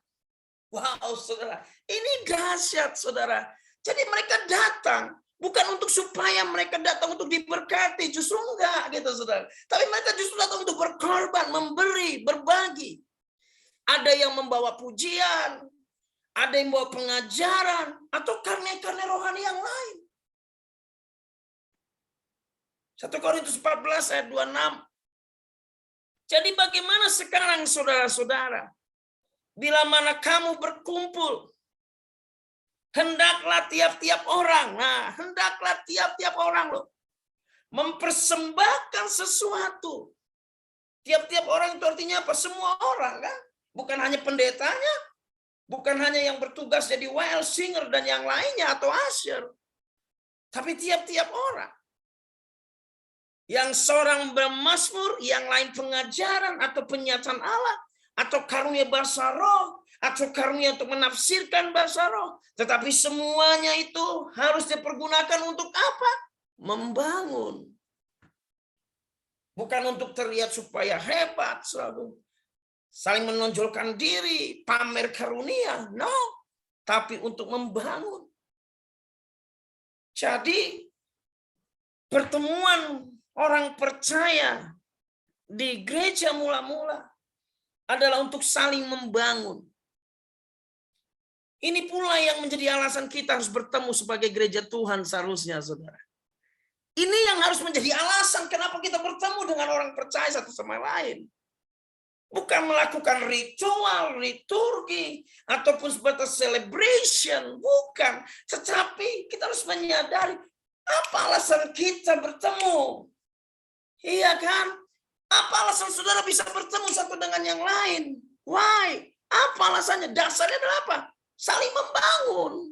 Wow, saudara, ini dahsyat, saudara. Jadi mereka datang bukan untuk supaya mereka datang untuk diberkati, justru enggak, gitu, saudara. Tapi mereka justru datang untuk berkorban, memberi, berbagi. Ada yang membawa pujian, ada yang membawa pengajaran, atau karya-karya rohani yang lain. 1 Korintus 14 ayat 26. Jadi bagaimana sekarang, saudara-saudara? Bila mana kamu berkumpul, hendaklah tiap-tiap orang, hendaklah tiap-tiap orang loh, mempersembahkan sesuatu. Tiap-tiap orang itu artinya apa? Semua orang kan? Bukan hanya pendetanya, bukan hanya yang bertugas jadi WL, singer, dan yang lainnya atau usher. Tapi tiap-tiap orang. Yang seorang bermazmur, yang lain pengajaran atau penyataan Allah, atau karunia bahasa roh, atau karunia untuk menafsirkan bahasa roh. Tetapi semuanya itu harus dipergunakan untuk apa? Membangun. Bukan untuk terlihat supaya hebat, selalu saling menonjolkan diri, pamer karunia. No, tapi untuk membangun. Jadi pertemuan orang percaya di gereja mula-mula adalah untuk saling membangun. Ini pula yang menjadi alasan kita harus bertemu sebagai gereja Tuhan seharusnya, saudara. Ini yang harus menjadi alasan kenapa kita bertemu dengan orang percaya satu sama lain. Bukan melakukan ritual, liturgi, ataupun sebatas celebration. Bukan. Tetapi kita harus menyadari apa alasan kita bertemu. Iya kan? Apa alasan saudara bisa bertemu satu dengan yang lain? Why? Apa alasannya? Dasarnya adalah apa? Saling membangun.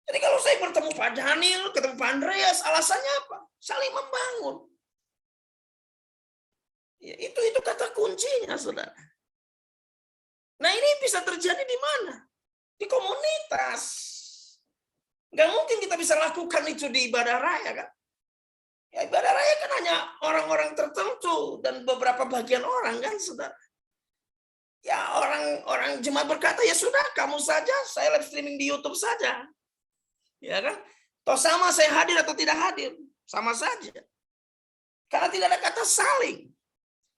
Jadi kalau saya bertemu Pak Daniel, ketemu Pak Andreas, alasannya apa? Saling membangun. Ya, itu kata kuncinya, saudara. Nah, ini bisa terjadi di mana? Di komunitas. Nggak mungkin kita bisa lakukan itu di ibadah raya, kan? Ya, ibadah raya kan hanya orang-orang tertentu dan beberapa bagian orang, kan, saudara. Ya, orang jemaat berkata, ya sudah, kamu saja, saya live streaming di YouTube saja. Ya kan? Toh sama saya hadir atau tidak hadir, sama saja. Karena tidak ada kata saling.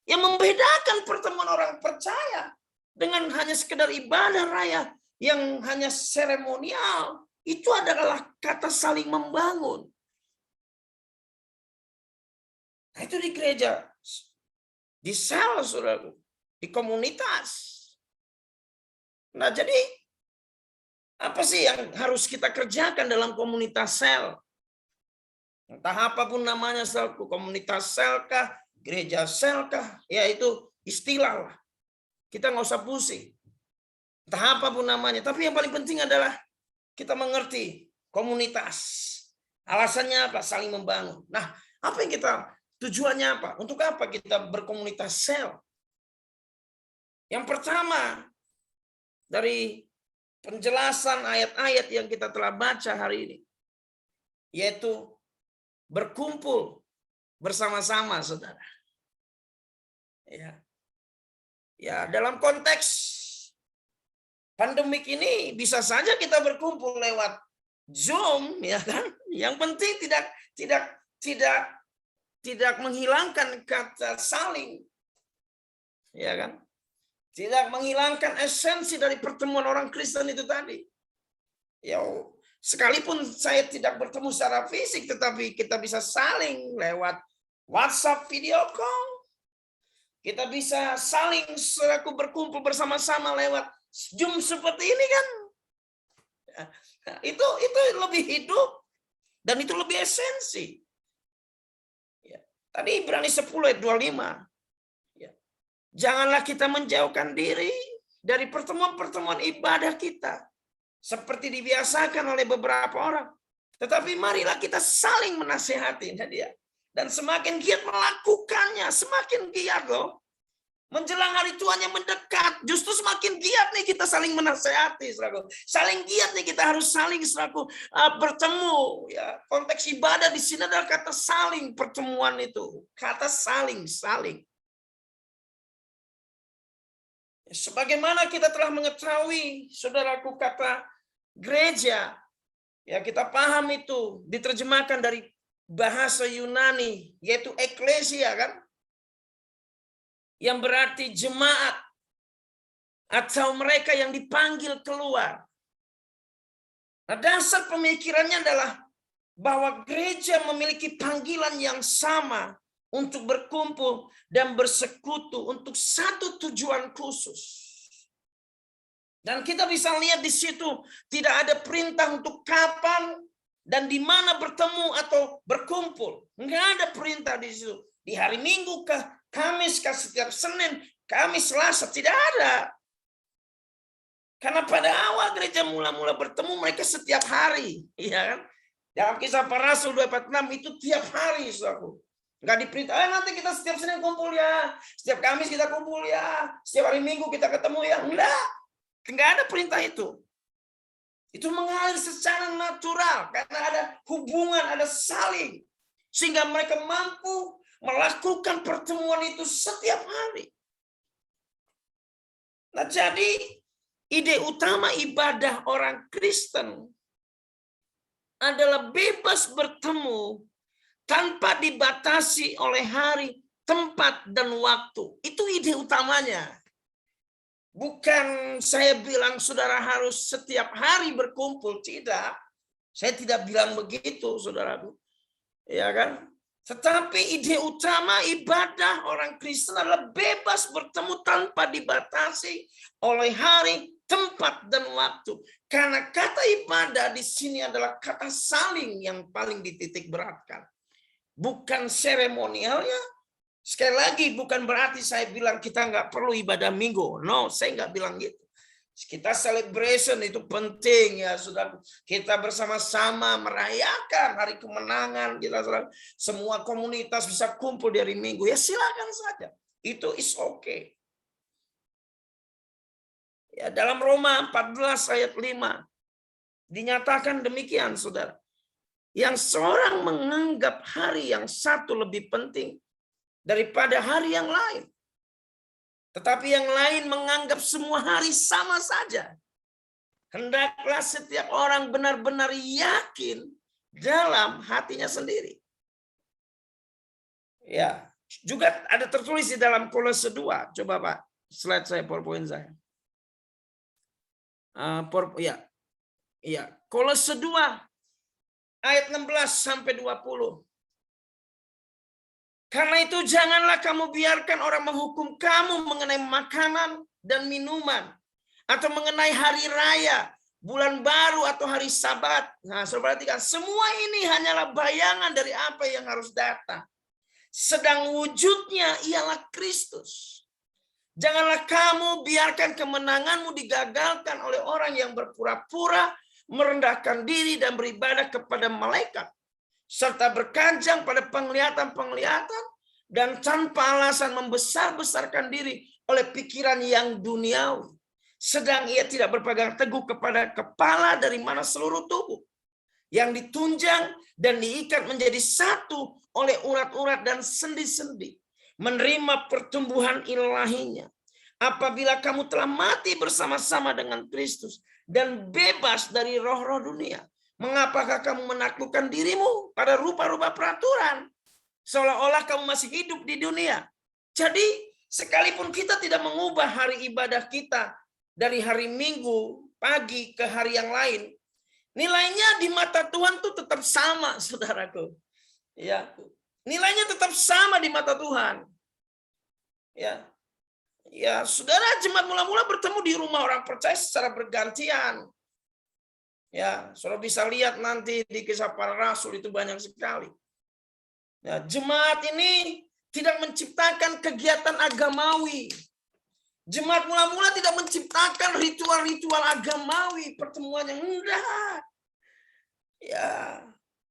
Yang membedakan pertemuan orang percaya dengan hanya sekedar ibadah raya yang hanya seremonial, itu adalah kata saling membangun. Nah, itu di gereja, di sel, saudara, di komunitas. Nah, jadi apa sih yang harus kita kerjakan dalam komunitas sel? Entah apapun namanya, sel, komunitas sel kah, gereja sel kah, ya itu istilah lah. Kita nggak usah pusing. Entah apapun namanya. Tapi yang paling penting adalah kita mengerti komunitas. Alasannya apa? Saling membangun. Nah, apa yang kita Tujuannya apa? Untuk apa kita berkomunitas sel? Yang pertama, dari penjelasan ayat-ayat yang kita telah baca hari ini, yaitu berkumpul bersama-sama, saudara. Ya, dalam konteks pandemik ini bisa saja kita berkumpul lewat Zoom, ya kan? Yang penting tidak menghilangkan kata saling, ya kan? Tidak menghilangkan esensi dari pertemuan orang Kristen itu tadi. Ya, sekalipun saya tidak bertemu secara fisik, tetapi kita bisa saling lewat WhatsApp video call. Kita bisa saling selaku berkumpul bersama-sama lewat Zoom seperti ini kan. Itu lebih hidup dan itu lebih esensi. Ya. Tadi Ibrani 10 ayat 25. Ya. Janganlah kita menjauhkan diri dari pertemuan-pertemuan ibadah kita seperti dibiasakan oleh beberapa orang. Tetapi marilah kita saling menasihati. Dan semakin giat melakukannya, semakin giat loh. Menjelang hari Tuhan yang mendekat, justru semakin giat nih kita saling menasehati, saudaraku. Saling giat nih kita harus saling, saudaraku, bertemu. Ya, konteks ibadah di sini adalah kata saling, pertemuan itu, kata saling. Sebagaimana kita telah mengetahui, saudaraku, kata gereja, ya kita paham itu diterjemahkan dari bahasa Yunani, yaitu eklesia kan, yang berarti jemaat atau mereka yang dipanggil keluar. Nah, dasar pemikirannya adalah bahwa gereja memiliki panggilan yang sama untuk berkumpul dan bersekutu untuk satu tujuan khusus. Dan kita bisa lihat di situ tidak ada perintah untuk kapan dan di mana bertemu atau berkumpul. Enggak ada perintah di situ. Di hari Minggu kah, Kamis kah, setiap Senin, Kamis, Selasa, tidak ada. Karena pada awal gereja mula-mula bertemu mereka setiap hari, ya kan? Dalam Kisah Para Rasul 2:46 itu tiap hari, saudaraku. Enggak diperintah, nanti kita setiap Senin kumpul ya, setiap Kamis kita kumpul ya, setiap hari Minggu kita ketemu ya. Enggak ada perintah itu. Itu mengalir secara natural karena ada hubungan, ada saling. Sehingga mereka mampu melakukan pertemuan itu setiap hari. Nah, jadi ide utama ibadah orang Kristen adalah bebas bertemu tanpa dibatasi oleh hari, tempat, dan waktu. Itu ide utamanya. Bukan saya bilang saudara harus setiap hari berkumpul, tidak. Saya tidak bilang begitu, saudaraku. Ya kan? Tetapi ide utama ibadah orang Kristen adalah bebas bertemu tanpa dibatasi oleh hari, tempat, dan waktu. Karena kata ibadah di sini adalah kata saling yang paling dititik beratkan. Bukan seremonialnya. Sekali lagi bukan berarti saya bilang kita nggak perlu ibadah minggu. No, saya nggak bilang gitu. Kita celebration itu penting ya, sudah kita bersama-sama merayakan hari kemenangan kita, semua komunitas bisa kumpul di hari Minggu ya, silakan saja, itu is okay. Ya, dalam Roma 14 ayat 5 dinyatakan demikian, saudara, yang seorang menganggap hari yang satu lebih penting daripada hari yang lain. Tetapi yang lain menganggap semua hari sama saja. Hendaklah setiap orang benar-benar yakin dalam hatinya sendiri. Ya, juga ada tertulis di dalam Kolose 2. Coba Pak, slide saya, PowerPoint saya. Kolose 2 ayat 16 sampai 20. Karena itu janganlah kamu biarkan orang menghukum kamu mengenai makanan dan minuman, atau mengenai hari raya, bulan baru, atau hari Sabat. Nah, saudara perhatikan, semua ini hanyalah bayangan dari apa yang harus datang. Sedang wujudnya ialah Kristus. Janganlah kamu biarkan kemenanganmu digagalkan oleh orang yang berpura-pura, merendahkan diri dan beribadah kepada malaikat, serta berkanjang pada penglihatan-penglihatan dan tanpa alasan membesar-besarkan diri oleh pikiran yang duniawi, sedang ia tidak berpegang teguh kepada kepala dari mana seluruh tubuh yang ditunjang dan diikat menjadi satu oleh urat-urat dan sendi-sendi, menerima pertumbuhan ilahinya. Apabila kamu telah mati bersama-sama dengan Kristus dan bebas dari roh-roh dunia, mengapakah kamu menaklukkan dirimu pada rupa-rupa peraturan, seolah-olah kamu masih hidup di dunia? Jadi, sekalipun kita tidak mengubah hari ibadah kita dari hari Minggu pagi ke hari yang lain, nilainya di mata Tuhan tuh tetap sama, saudaraku. Ya, nilainya tetap sama di mata Tuhan. Ya, saudara, jemaat mula-mula bertemu di rumah orang percaya secara bergantian. Ya, saudara bisa lihat nanti di Kisah Para Rasul itu banyak sekali. Ya, jemaat ini tidak menciptakan kegiatan agamawi. Jemaat mula-mula tidak menciptakan ritual-ritual agamawi, pertemuan yang enggak. Ya,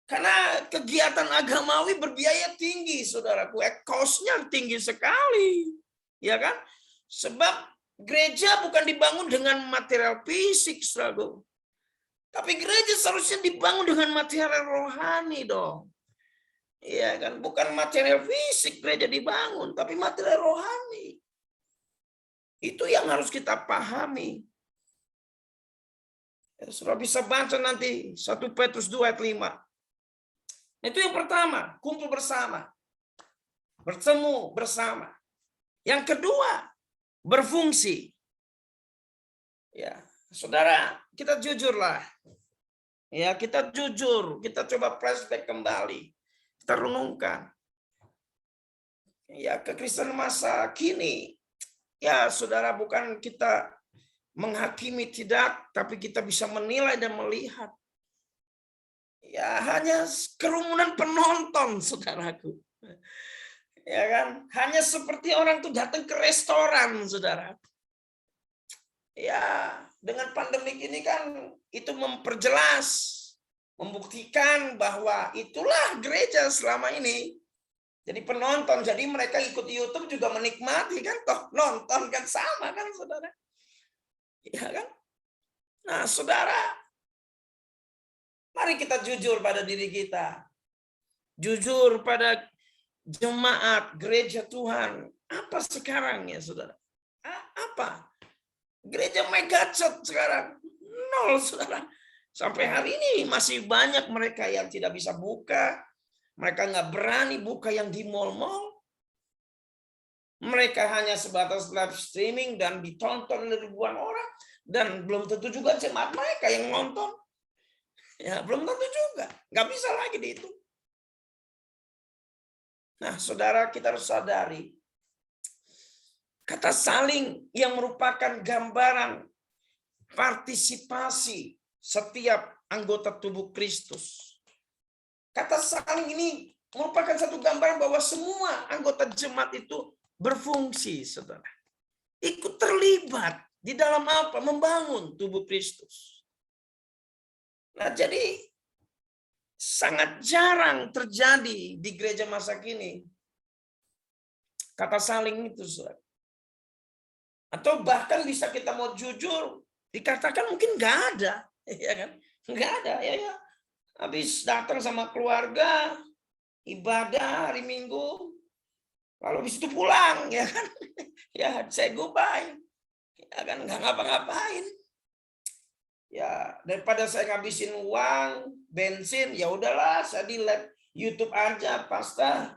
karena kegiatan agamawi berbiaya tinggi, saudaraku. Cost-nya tinggi sekali. Ya kan? Sebab gereja bukan dibangun dengan material fisik, saudaraku. Tapi gereja seharusnya dibangun dengan material rohani dong. Iya kan, bukan material fisik gereja dibangun, tapi material rohani. Itu yang harus kita pahami. Saudara bisa baca nanti 1 Petrus 2 ayat 5. Itu yang pertama, kumpul bersama. Bertemu bersama. Yang kedua, berfungsi. Ya, saudara, kita jujurlah. Ya, kita jujur, kita coba flashback kembali. Kita renungkan. Ya, kekristenan masa kini. Ya, saudara, bukan kita menghakimi tidak, tapi kita bisa menilai dan melihat. Ya, hanya kerumunan penonton, saudaraku. Ya kan? Hanya seperti orang tuh datang ke restoran, saudara. Ya, dengan pandemi ini kan itu memperjelas, membuktikan bahwa itulah gereja selama ini. Jadi penonton, jadi mereka ikut YouTube juga menikmati kan, toh nonton kan sama kan, saudara. Ya kan? Nah, saudara, mari kita jujur pada diri kita. Jujur pada jemaat gereja Tuhan. Apa sekarang ya, saudara? Apa? Gereja megachurch sekarang. 0, saudara. Sampai hari ini masih banyak mereka yang tidak bisa buka. Mereka nggak berani buka yang di mall-mall. Mereka hanya sebatas live streaming dan ditonton ribuan orang. Dan belum tentu juga jemaat mereka yang nonton. Ya, belum tentu juga. Nggak bisa lagi dihitung. Nah, saudara, kita harus sadari. Kata saling yang merupakan gambaran partisipasi setiap anggota tubuh Kristus. Kata saling ini merupakan satu gambaran bahwa semua anggota jemaat itu berfungsi, saudara. Ikut terlibat di dalam apa? Membangun tubuh Kristus. Nah, jadi sangat jarang terjadi di gereja masa kini. Kata saling itu, saudara. Atau bahkan bisa kita mau jujur, dikatakan mungkin nggak ada. Ya kan? Nggak ada, ya. Habis datang sama keluarga, ibadah hari Minggu, lalu habis itu pulang, ya kan? Ya, say goodbye. Ya kan, nggak ngapa-ngapain. Ya, daripada saya ngabisin uang, bensin, ya udahlah, saya di live YouTube aja, pasta.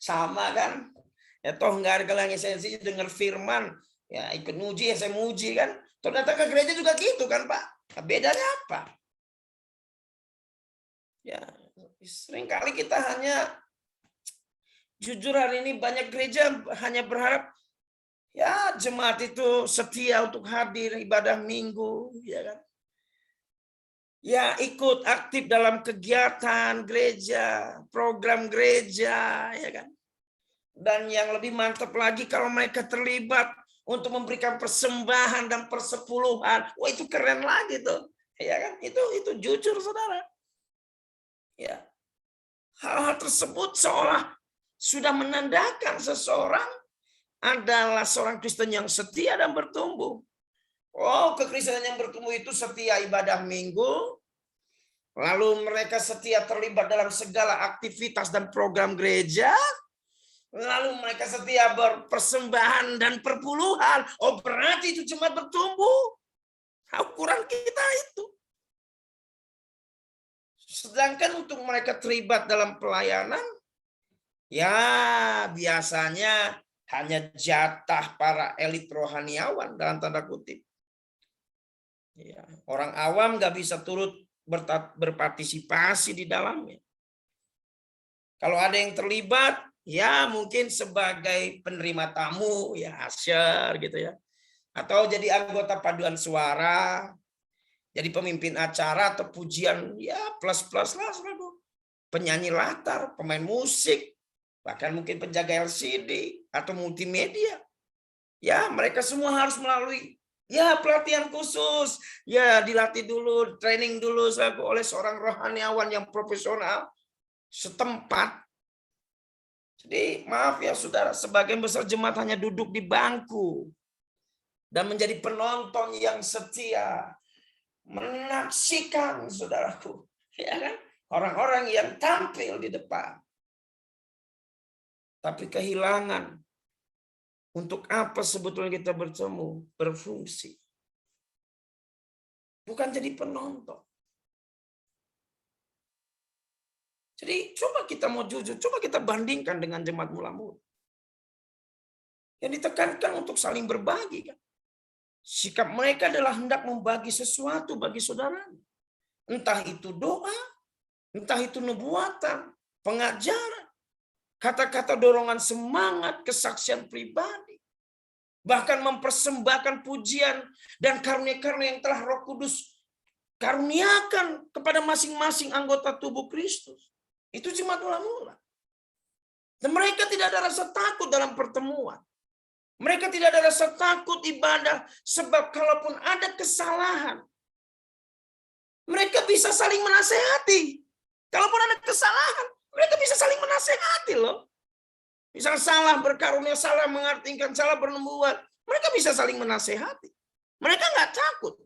Sama kan? Ya toh nggak ada yang esensi dengar firman, ya ikut muji, ya saya muji kan. Toh datang ke gereja juga gitu kan, Pak. Nah, bedanya apa? Ya, seringkali kita hanya jujur hari ini banyak gereja hanya berharap ya jemaat itu setia untuk hadir ibadah Minggu, ya kan? Ya ikut aktif dalam kegiatan gereja, program gereja, ya kan? Dan yang lebih mantap lagi kalau mereka terlibat untuk memberikan persembahan dan persepuluhan, wah itu keren lagi tuh, ya kan? Itu jujur, saudara. Ya, hal-hal tersebut seolah sudah menandakan seseorang adalah seorang Kristen yang setia dan bertumbuh. Oh, kekristenan yang bertumbuh itu setia ibadah minggu, lalu mereka setia terlibat dalam segala aktivitas dan program gereja, lalu mereka setia berpersembahan dan perpuluhan. Oh, berarti itu jemaat bertumbuh. Ukuran kita itu. Sedangkan untuk mereka terlibat dalam pelayanan, ya biasanya hanya jatah para elit rohaniawan dalam tanda kutip. Ya, orang awam nggak bisa turut berpartisipasi di dalamnya. Kalau ada yang terlibat, ya mungkin sebagai penerima tamu, ya usher gitu ya. Atau jadi anggota paduan suara, jadi pemimpin acara atau pujian, ya plus-plus lah. Penyanyi latar, pemain musik, bahkan mungkin penjaga LCD atau multimedia. Ya mereka semua harus melalui ya pelatihan khusus, ya dilatih dulu, training dulu oleh seorang rohaniawan yang profesional setempat. Jadi maaf ya saudara, sebagian besar jemaat hanya duduk di bangku dan menjadi penonton yang setia, menyaksikan saudaraku, ya kan, orang-orang yang tampil di depan, tapi kehilangan. Untuk apa sebetulnya kita bertemu, berfungsi? Bukan jadi penonton. Jadi coba kita mau jujur, coba kita bandingkan dengan jemaat mula-mula. Yang ditekankan untuk saling berbagi kan. Sikap mereka adalah hendak membagi sesuatu bagi saudara. Entah itu doa, entah itu nubuatan, pengajaran, kata-kata dorongan semangat, kesaksian pribadi, bahkan mempersembahkan pujian dan karunia-karunia yang telah Roh Kudus karuniakan kepada masing-masing anggota tubuh Kristus. Itu jemaat mula-mula. Dan mereka tidak ada rasa takut dalam pertemuan. Mereka tidak ada rasa takut ibadah, sebab kalaupun ada kesalahan, mereka bisa saling menasehati. Kalaupun ada kesalahan, mereka bisa saling menasehati loh. Misal salah berkarunia, salah mengartikan, salah bernubuat. Mereka bisa saling menasehati. Mereka nggak takut.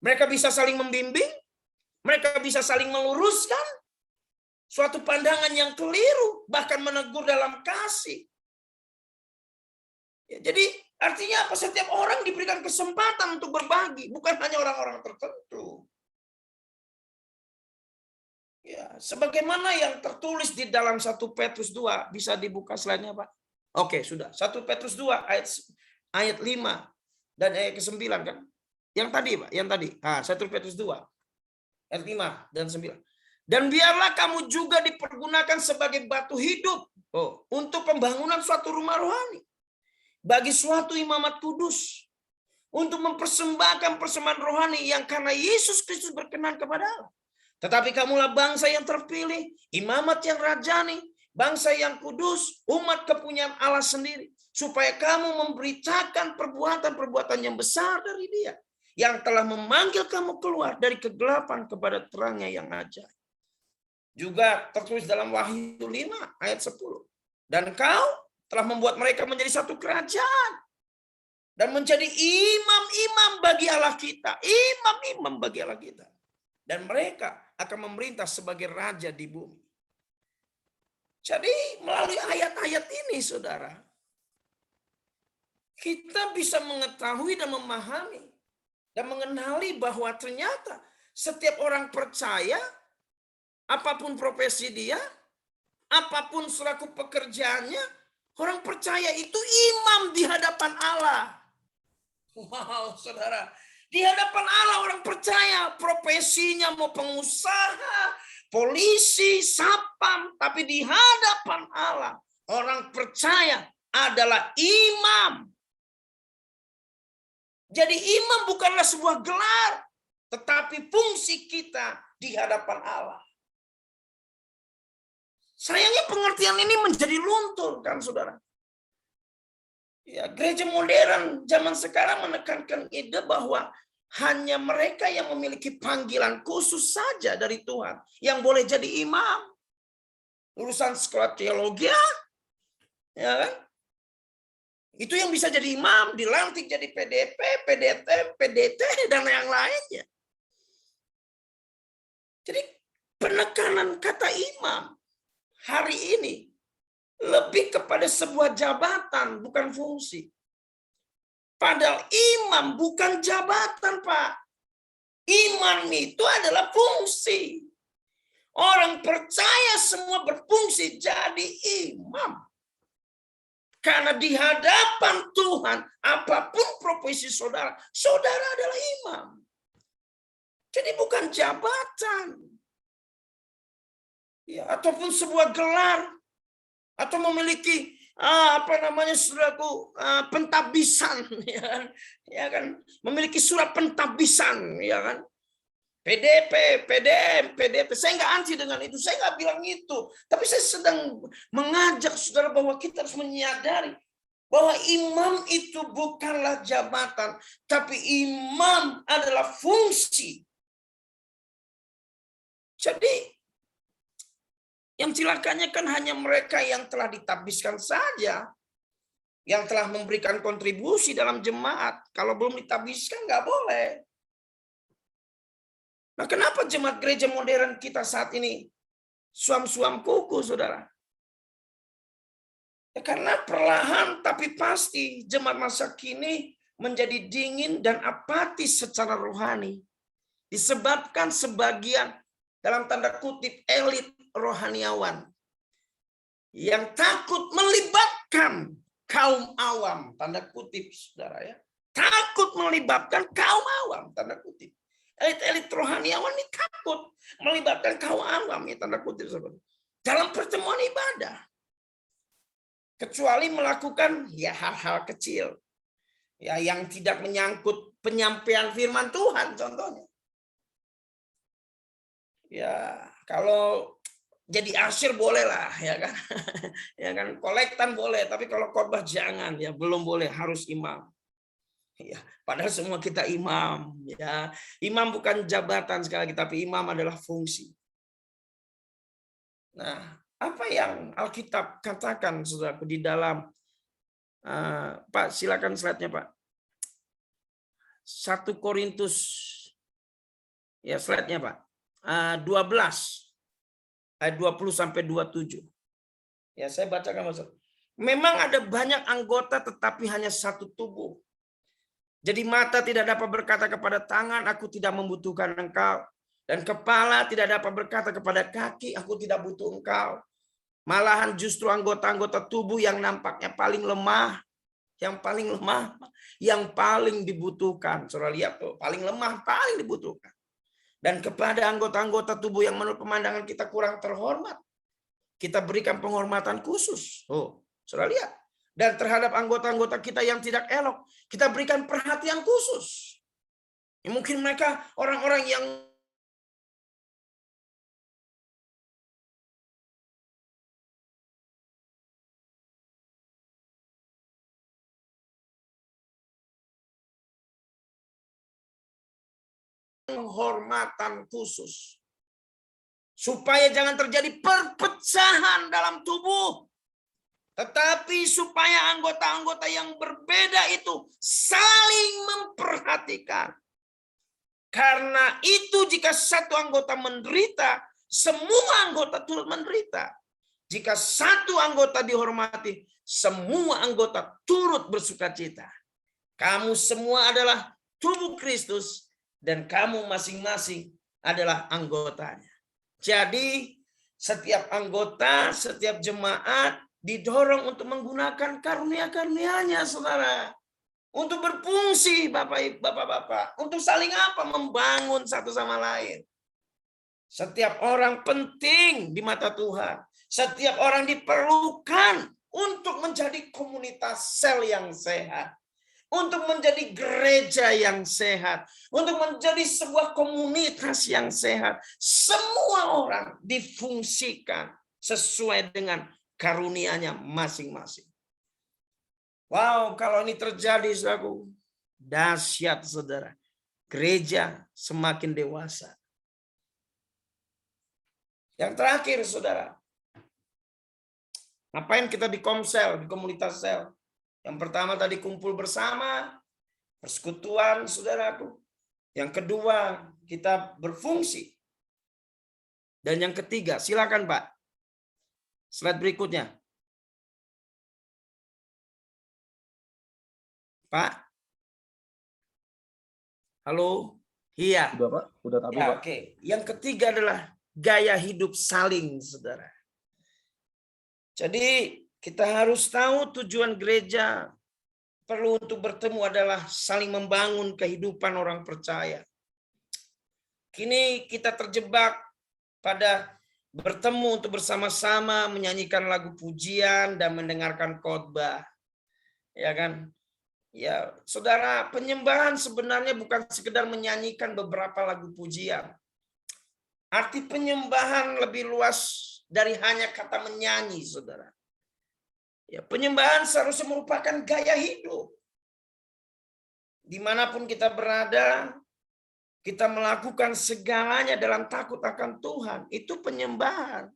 Mereka bisa saling membimbing. Mereka bisa saling meluruskan suatu pandangan yang keliru. Bahkan menegur dalam kasih. Ya, jadi artinya apa? Setiap orang diberikan kesempatan untuk berbagi. Bukan hanya orang-orang tertentu. Ya, sebagaimana yang tertulis di dalam 1 Petrus 2, bisa dibuka slide-nya, Pak? Oke, sudah. 1 Petrus 2 ayat 5 dan ayat ke-9 kan? Yang tadi, Pak, yang tadi. 1 Petrus 2 ayat 5 dan 9. Dan biarlah kamu juga dipergunakan sebagai batu hidup untuk pembangunan suatu rumah rohani, bagi suatu imamat kudus, untuk mempersembahkan persembahan rohani yang karena Yesus Kristus berkenan kepada Allah. Tetapi kamulah bangsa yang terpilih, imamat yang rajani, bangsa yang kudus, umat kepunyaan Allah sendiri, supaya kamu memberitakan perbuatan-perbuatan yang besar dari Dia, yang telah memanggil kamu keluar dari kegelapan kepada terangnya yang ajaib. Juga tertulis dalam Wahyu 5 ayat 10. Dan kau telah membuat mereka menjadi satu kerajaan dan menjadi imam-imam bagi Allah kita, imam-imam bagi Allah kita. Dan mereka akan memerintah sebagai raja di bumi. Jadi melalui ayat-ayat ini, saudara, kita bisa mengetahui dan memahami dan mengenali bahwa ternyata setiap orang percaya, apapun profesi dia, apapun selaku pekerjaannya, orang percaya itu imam di hadapan Allah. Wow, saudara. Di hadapan Allah orang percaya, profesinya mau pengusaha, polisi, satpam, tapi di hadapan Allah orang percaya adalah imam. Jadi imam bukanlah sebuah gelar, tetapi fungsi kita di hadapan Allah. Sayangnya pengertian ini menjadi luntur kan saudara. Ya, gereja modern zaman sekarang menekankan ide bahwa hanya mereka yang memiliki panggilan khusus saja dari Tuhan yang boleh jadi imam. lulusan sekolah teologi, ya kan? Itu yang bisa jadi imam, dilantik jadi PDP, PDT, PDT, dan yang lainnya. Jadi penekanan kata imam hari ini lebih kepada sebuah jabatan, bukan fungsi. Padahal imam bukan jabatan, Pak. Imam itu adalah fungsi. Orang percaya semua berfungsi jadi imam. Karena di hadapan Tuhan, apapun profesi saudara, saudara adalah imam. Jadi bukan jabatan. Ya, ataupun sebuah gelar. Atau memiliki saudaraku, pentabisan, ya kan, memiliki surat pentabisan, ya kan, PDP, PDM, PDP. Saya nggak anti dengan itu, saya nggak bilang itu, tapi saya sedang mengajak saudara bahwa kita harus menyadari bahwa imam itu bukanlah jabatan, tapi imam adalah fungsi. Jadi yang celakanya kan hanya mereka yang telah ditabiskan saja, yang telah memberikan kontribusi dalam jemaat. Kalau belum ditabiskan nggak boleh. Nah, kenapa jemaat gereja modern kita saat ini suam-suam kuku, saudara? Ya, karena perlahan tapi pasti jemaat masa kini menjadi dingin dan apatis secara rohani. Disebabkan sebagian dalam tanda kutip elit rohaniawan yang takut melibatkan kaum awam, tanda kutip, saudara, ya, takut melibatkan kaum awam, tanda kutip. Elit-elit rohaniawan ini takut melibatkan kaum awam, ya, tanda kutip, saudara, dalam pertemuan ibadah, kecuali melakukan ya hal-hal kecil, ya, yang tidak menyangkut penyampaian firman Tuhan, contohnya. Ya, kalau jadi asyir boleh lah, ya kan, ya kan, kolektan boleh, tapi kalau khotbah jangan, ya, belum boleh, harus imam. Ya, padahal semua kita imam, ya. Imam bukan jabatan sekali lagi, tapi imam adalah fungsi. Nah, apa yang Alkitab katakan, saudaraku, di dalam Pak, silakan slide-nya, Pak. 1 Korintus, ya, slide-nya, Pak. 12 ayat 20 sampai 27. Ya, saya bacakan, Maksud. Memang ada banyak anggota tetapi hanya satu tubuh. Jadi mata tidak dapat berkata kepada tangan, aku tidak membutuhkan engkau. Dan kepala tidak dapat berkata kepada kaki, aku tidak butuh engkau. Malahan justru anggota-anggota tubuh yang nampaknya paling lemah, yang paling dibutuhkan. Saudara lihat tuh, paling lemah, paling dibutuhkan. Dan kepada anggota-anggota tubuh yang menurut pemandangan kita kurang terhormat, kita berikan penghormatan khusus. Oh, saudara lihat. Dan terhadap anggota-anggota kita yang tidak elok, kita berikan perhatian khusus. Ya, mungkin mereka orang-orang yang penghormatan khusus. Supaya jangan terjadi perpecahan dalam tubuh. Tetapi supaya anggota-anggota yang berbeda itu saling memperhatikan. Karena itu jika satu anggota menderita, semua anggota turut menderita. Jika satu anggota dihormati, semua anggota turut bersukacita. Kamu semua adalah tubuh Kristus dan kamu masing-masing adalah anggotanya. Jadi setiap anggota, setiap jemaat didorong untuk menggunakan karunia-karunia-Nya, saudara. Untuk berfungsi, Bapak-Bapak. Untuk saling apa? Membangun satu sama lain. Setiap orang penting di mata Tuhan. Setiap orang diperlukan untuk menjadi komunitas sel yang sehat. Untuk menjadi gereja yang sehat. Untuk menjadi sebuah komunitas yang sehat. Semua orang difungsikan sesuai dengan karunia-Nya masing-masing. Wow, kalau ini terjadi, saudaraku, dahsyat, saudara. Gereja semakin dewasa. Yang terakhir, saudara, Ngapain kita di komsel, di komunitas sel? Yang pertama tadi kumpul bersama, persekutuan, saudaraku. Yang kedua, kita berfungsi. Dan yang ketiga, silakan Pak. Slide berikutnya. Pak? Halo? Iya. Udah Pak, udah tapi Ya, Pak. oke. Yang ketiga adalah gaya hidup saling, saudara. Jadi kita harus tahu tujuan gereja perlu untuk bertemu adalah saling membangun kehidupan orang percaya. Kini kita terjebak pada bertemu untuk bersama-sama menyanyikan lagu pujian dan mendengarkan khotbah. Ya kan? Ya, saudara, penyembahan sebenarnya bukan sekedar menyanyikan beberapa lagu pujian. Arti penyembahan lebih luas dari hanya kata menyanyi, saudara. Ya, penyembahan seharusnya merupakan gaya hidup. Dimanapun kita berada, kita melakukan segalanya dalam takut akan Tuhan. Itu penyembahan.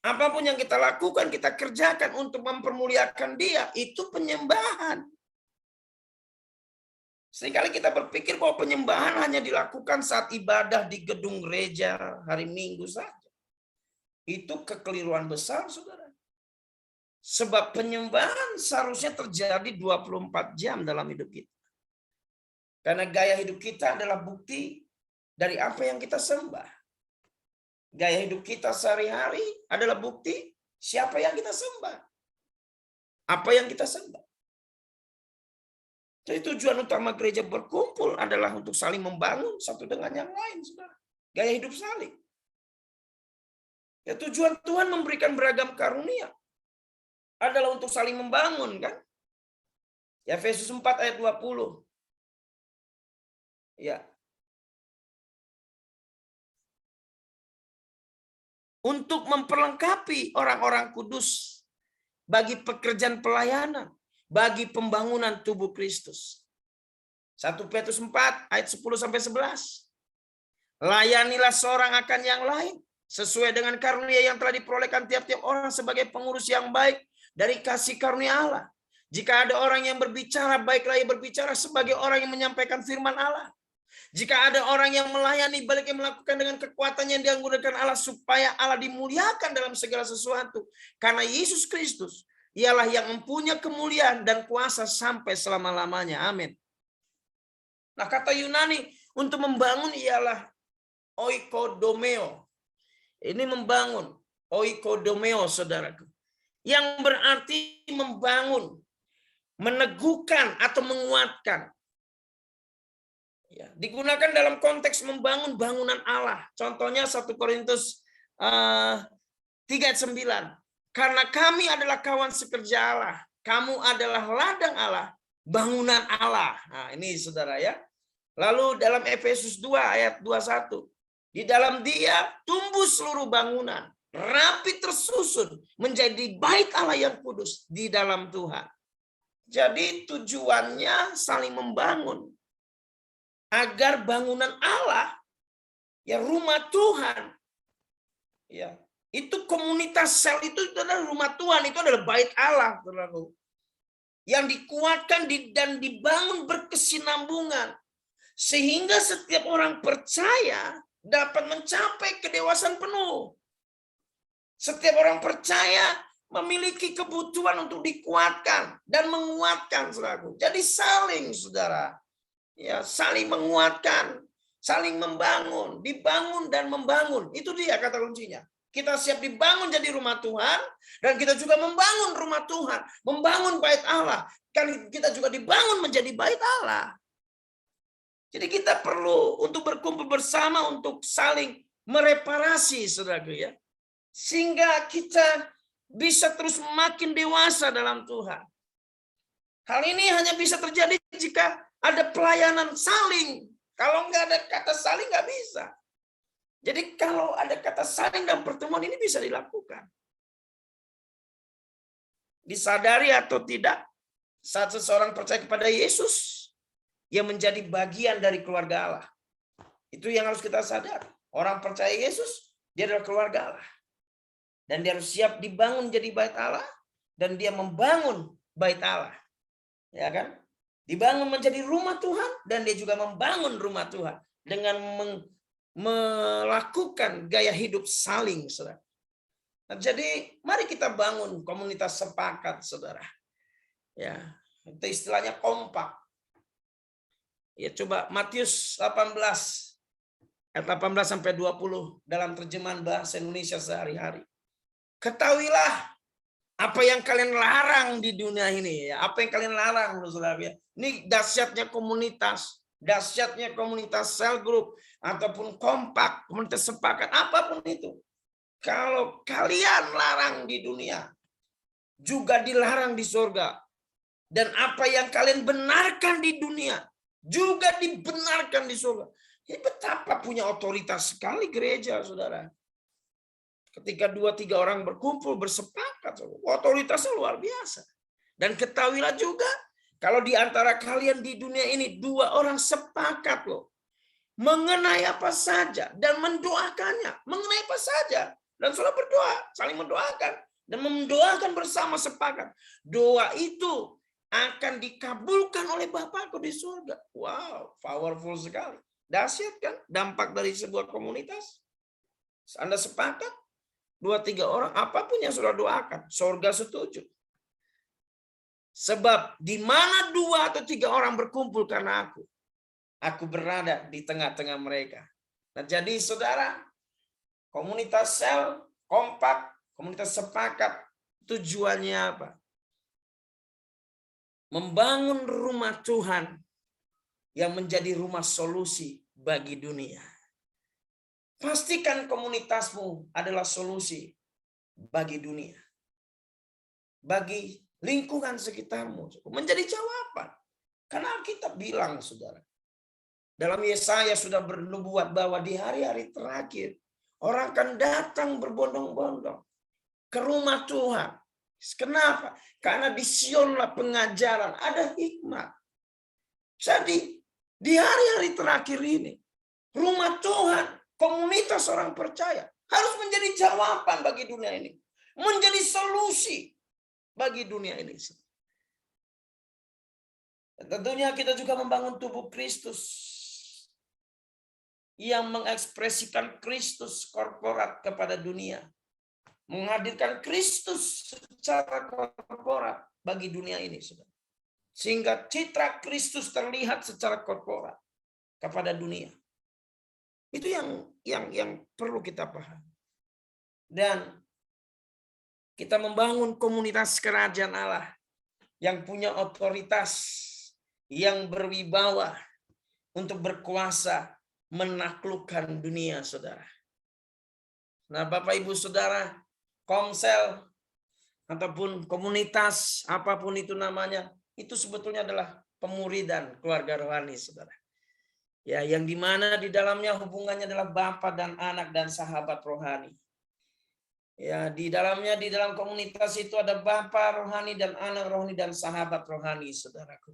Apapun yang kita lakukan, kita kerjakan untuk mempermuliakan Dia. Itu penyembahan. Seringkali kita berpikir bahwa penyembahan hanya dilakukan saat ibadah di gedung gereja hari Minggu saja. Itu kekeliruan besar, saudara. Sebab penyembahan seharusnya terjadi 24 jam dalam hidup kita. Karena gaya hidup kita adalah bukti dari apa yang kita sembah. Gaya hidup kita sehari-hari adalah bukti siapa yang kita sembah. Apa yang kita sembah. Jadi tujuan utama gereja berkumpul adalah untuk saling membangun satu dengan yang lain, saudara. Gaya hidup saling. Ya, tujuan Tuhan memberikan beragam karunia adalah untuk saling membangun, kan? Ya, Efesus 4 ayat 20. Ya. Untuk memperlengkapi orang-orang kudus bagi pekerjaan pelayanan, bagi pembangunan tubuh Kristus. 1 Petrus 4 ayat 10 sampai 11. Layanilah seorang akan yang lain sesuai dengan karunia yang telah diperolehkan tiap-tiap orang sebagai pengurus yang baik dari kasih karunia Allah. Jika ada orang yang berbicara, baiklah ia berbicara sebagai orang yang menyampaikan firman Allah. Jika ada orang yang melayani, baiklah melakukan dengan kekuatan yang dianugerahkan Allah supaya Allah dimuliakan dalam segala sesuatu. Karena Yesus Kristus ialah yang mempunyai kemuliaan dan kuasa sampai selama-lamanya. Amin. Nah, kata Yunani untuk membangun ialah oikodomeo. Ini membangun, oikodomeo, saudaraku. Yang berarti membangun, meneguhkan atau menguatkan. Ya, digunakan dalam konteks membangun bangunan Allah. Contohnya 1 Korintus 3 ayat 9. Karena kami adalah kawan sekerja Allah. Kamu adalah ladang Allah, bangunan Allah. Nah, ini saudara ya. Lalu dalam Efesus 2 ayat 21. Di dalam Dia tumbuh seluruh bangunan, rapi tersusun menjadi bait Allah yang kudus di dalam Tuhan. Jadi tujuannya saling membangun agar bangunan Allah, ya rumah Tuhan, ya itu komunitas sel itu adalah rumah Tuhan, itu adalah bait Allah, saudaraku, yang dikuatkan dan dibangun berkesinambungan sehingga setiap orang percaya dapat mencapai kedewasaan penuh. Setiap orang percaya memiliki kebutuhan untuk dikuatkan dan menguatkan, saudaraku. Jadi saling, saudara, ya saling menguatkan, saling membangun, dibangun dan membangun. Itu dia kata kuncinya. Kita siap dibangun jadi rumah Tuhan dan kita juga membangun rumah Tuhan, membangun bait Allah. Kan kita juga dibangun menjadi bait Allah. Jadi kita perlu untuk berkumpul bersama untuk saling mereparasi, saudaraku ya. Sehingga kita bisa terus makin dewasa dalam Tuhan. Hal ini hanya bisa terjadi jika ada pelayanan saling. Kalau nggak ada kata saling nggak bisa. Jadi kalau ada kata saling dalam pertemuan ini bisa dilakukan. Disadari atau tidak, saat seseorang percaya kepada Yesus, yang menjadi bagian dari keluarga Allah. Itu yang harus kita sadari. Orang percaya Yesus, dia adalah keluarga Allah. Dan dia harus siap dibangun jadi bait Allah, dan dia membangun bait Allah. Ya kan? Dibangun menjadi rumah Tuhan, dan dia juga membangun rumah Tuhan dengan melakukan gaya hidup saling, saudara. Nah, jadi mari kita bangun komunitas sepakat, saudara. Ya, itu istilahnya kompak. Ya, coba Matius 18 ayat 18 sampai 20 dalam terjemahan bahasa Indonesia sehari-hari. Ketahuilah apa yang kalian larang di dunia ini, ya. Apa yang kalian larang, saudara. Ini dahsyatnya komunitas cell group ataupun kompak, komunitas sepakat, apapun itu. Kalau kalian larang di dunia, juga dilarang di surga. Dan apa yang kalian benarkan di dunia, juga dibenarkan di surga. Ini betapa punya otoritas sekali gereja, saudara. Ketika 2-3 orang berkumpul, bersepakat, otoritasnya luar biasa. Dan ketahuilah juga, kalau di antara kalian di dunia ini 2 orang sepakat loh, mengenai apa saja dan mendoakannya, mengenai apa saja. Dan saudara berdoa, saling mendoakan dan mendoakan bersama sepakat. Doa itu akan dikabulkan oleh Bapakku di surga. Wow, powerful sekali. Dahsyat kan dampak dari sebuah komunitas? Anda sepakat, 2-3 orang, apapun yang saudara doakan, surga setuju. Sebab di mana 2 atau 3 orang berkumpul karena aku berada di tengah-tengah mereka. Nah, jadi saudara, komunitas sel, kompak, komunitas sepakat, tujuannya apa? Membangun rumah Tuhan yang menjadi rumah solusi bagi dunia. Pastikan komunitasmu adalah solusi bagi dunia. Bagi lingkungan sekitarmu. Menjadi jawaban. Karena kita bilang, saudara, dalam Yesaya sudah bernubuat bahwa di hari-hari terakhir, orang akan datang berbondong-bondong ke rumah Tuhan. Kenapa? Karena di Sionlah pengajaran, ada hikmat. Jadi, di hari-hari terakhir ini, rumah Tuhan, komunitas orang percaya, harus menjadi jawaban bagi dunia ini. Menjadi solusi bagi dunia ini. Dan tentunya kita juga membangun tubuh Kristus yang mengekspresikan Kristus korporat kepada dunia. Menghadirkan Kristus secara korporat bagi dunia ini. Sehingga citra Kristus terlihat secara korporat kepada dunia. Itu yang perlu kita pahami. Dan kita membangun komunitas kerajaan Allah yang punya otoritas, yang berwibawa untuk berkuasa menaklukkan dunia, saudara. Nah, Bapak Ibu Saudara, komsel ataupun komunitas apapun itu namanya, itu sebetulnya adalah pemuridan keluarga rohani, saudara. Ya, yang dimana di dalamnya hubungannya adalah Bapa dan Anak dan sahabat rohani. Ya, di dalamnya, di dalam komunitas itu ada Bapa rohani dan Anak rohani dan sahabat rohani, saudaraku.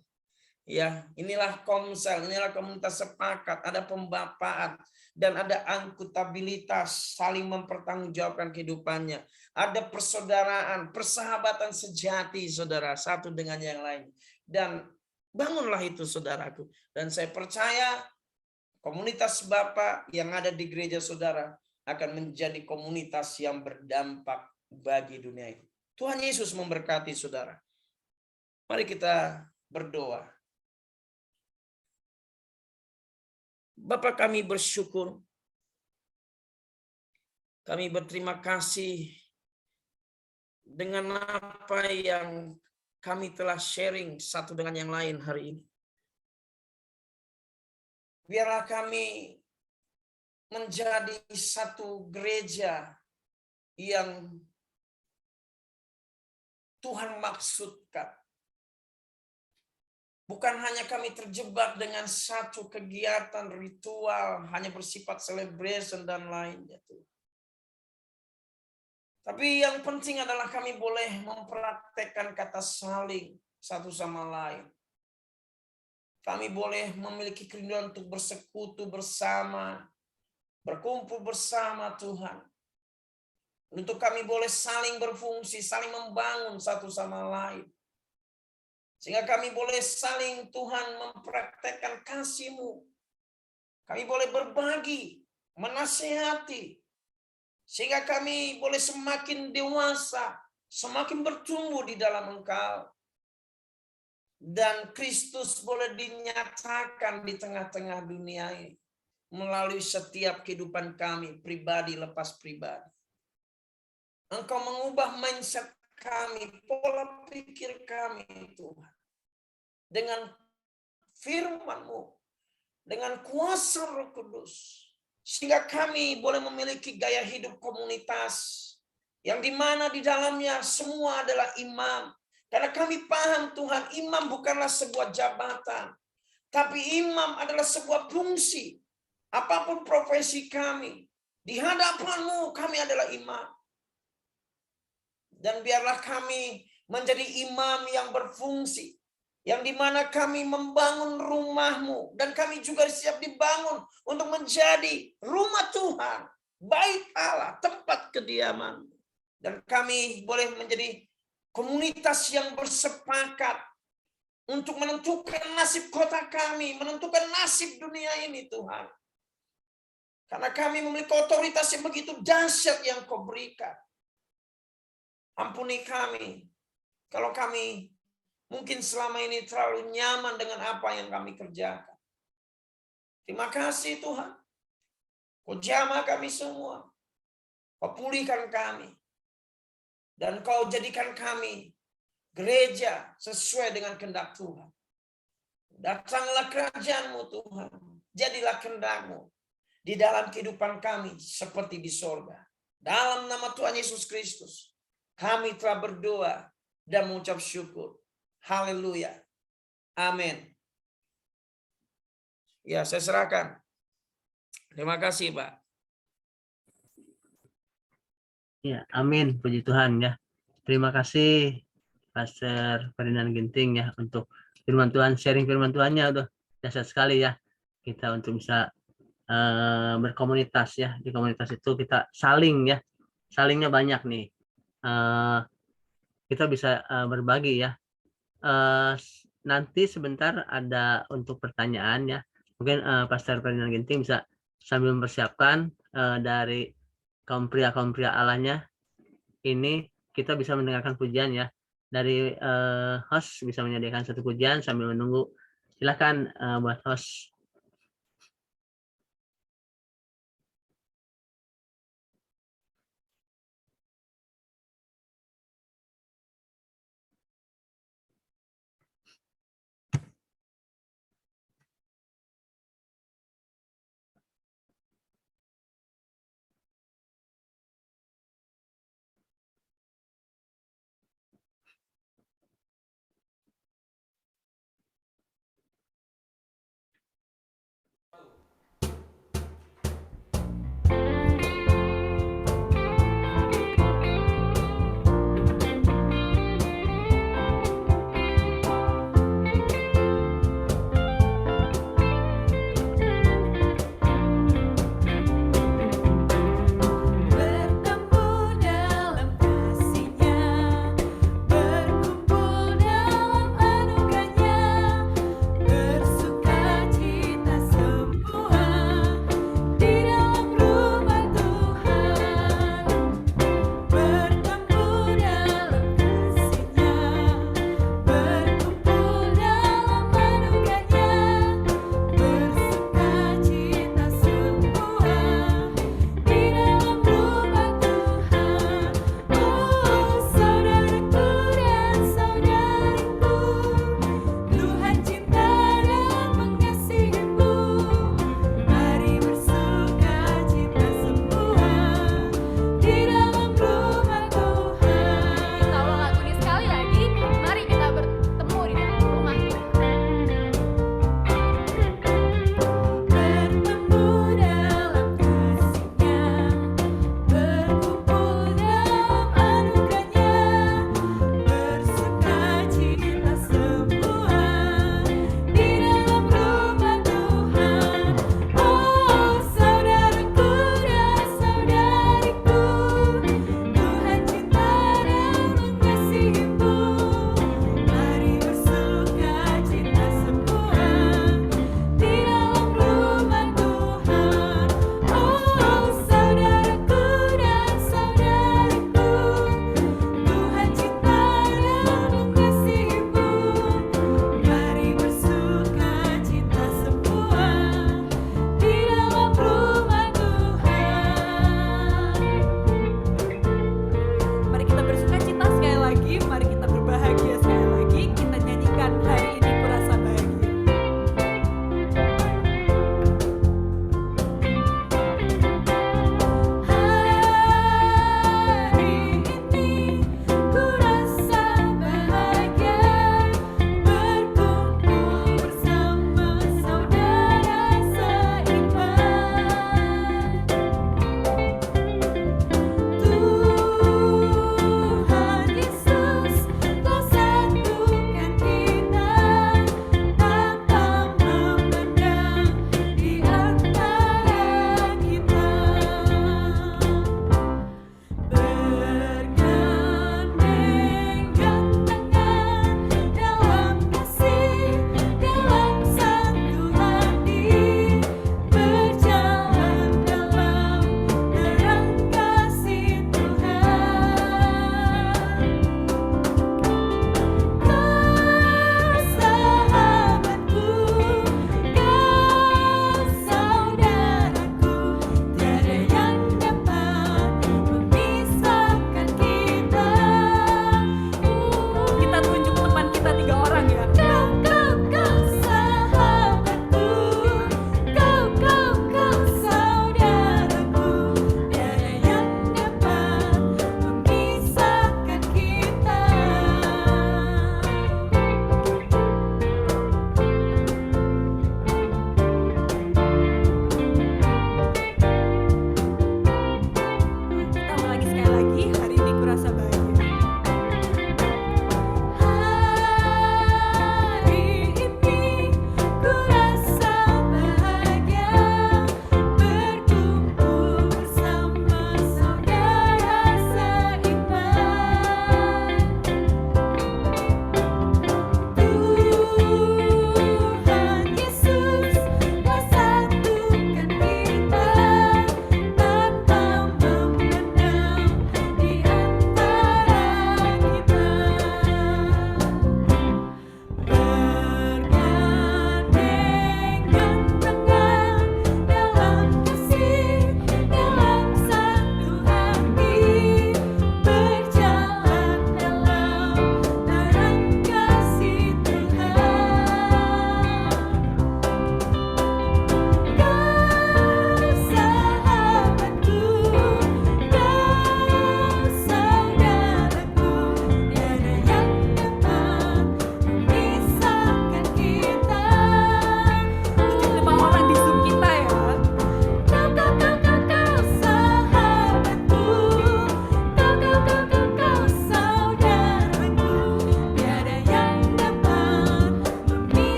Ya, inilah komsel, inilah komunitas sepakat, ada pembapaan dan ada akuntabilitas, saling mempertanggungjawabkan kehidupannya. Ada persaudaraan, persahabatan sejati, saudara, satu dengan yang lain. Dan bangunlah itu, saudaraku. Dan saya percaya komunitas Bapak yang ada di gereja saudara akan menjadi komunitas yang berdampak bagi dunia ini. Tuhan Yesus memberkati saudara. Mari kita berdoa. Bapa, kami bersyukur. Kami berterima kasih dengan apa yang kami telah sharing satu dengan yang lain hari ini. Biarlah kami menjadi satu gereja yang Tuhan maksudkan. Bukan hanya kami terjebak dengan satu kegiatan ritual, hanya bersifat celebration dan lainnya. Tapi yang penting adalah kami boleh mempraktekkan kata saling satu sama lain. Kami boleh memiliki kerinduan untuk bersekutu bersama, berkumpul bersama Tuhan. Untuk kami boleh saling berfungsi, saling membangun satu sama lain. Sehingga kami boleh saling, Tuhan, mempraktekkan kasih-Mu. Kami boleh berbagi, menasihati. Sehingga kami boleh semakin dewasa, semakin bertumbuh di dalam Engkau. Dan Kristus boleh dinyatakan di tengah-tengah dunia ini. Melalui setiap kehidupan kami, pribadi lepas pribadi. Engkau mengubah mindset kami, pola pikir kami, Tuhan. Dengan firman-Mu, dengan kuasa Roh Kudus. Sehingga kami boleh memiliki gaya hidup komunitas. Yang dimana di dalamnya semua adalah imam. Karena kami paham, Tuhan, imam bukanlah sebuah jabatan. Tapi imam adalah sebuah fungsi. Apapun profesi kami, di hadapan-Mu kami adalah imam. Dan biarlah kami menjadi imam yang berfungsi. Yang dimana kami membangun rumah-Mu. Dan kami juga siap dibangun untuk menjadi rumah Tuhan. Bait Allah, tempat kediaman. Dan kami boleh menjadi komunitas yang bersepakat. Untuk menentukan nasib kota kami. Menentukan nasib dunia ini, Tuhan. Karena kami memiliki otoritas yang begitu dahsyat yang Kau berikan. Ampuni kami. Kalau kami mungkin selama ini terlalu nyaman dengan apa yang kami kerjakan. Terima kasih Tuhan. Kau jamah kami semua. Kau pulihkan kami. Dan Kau jadikan kami gereja sesuai dengan kehendak Tuhan. Datanglah kerajaan-Mu Tuhan. Jadilah kehendak-Mu di dalam kehidupan kami seperti di sorga. Dalam nama Tuhan Yesus Kristus, kami telah berdoa dan mengucap syukur. Haleluya. Amin. Ya, saya serahkan. Terima kasih, Pak. Ya, amin. Puji Tuhan ya. Terima kasih Pastor Ferdinand Ginting ya untuk firman Tuhan, sharing firman Tuhannya udah dahsyat sekali ya. Kita untuk bisa berkomunitas ya. Di komunitas itu kita saling ya. Salingnya banyak nih. Kita bisa berbagi ya. Nanti sebentar ada untuk pertanyaan ya. Mungkin Pastor Ferdinand Ginting bisa sambil mempersiapkan dari kaum pria Allahnya. Ini kita bisa mendengarkan pujian ya. Dari host bisa menyediakan satu pujian sambil menunggu. Silakan buat host.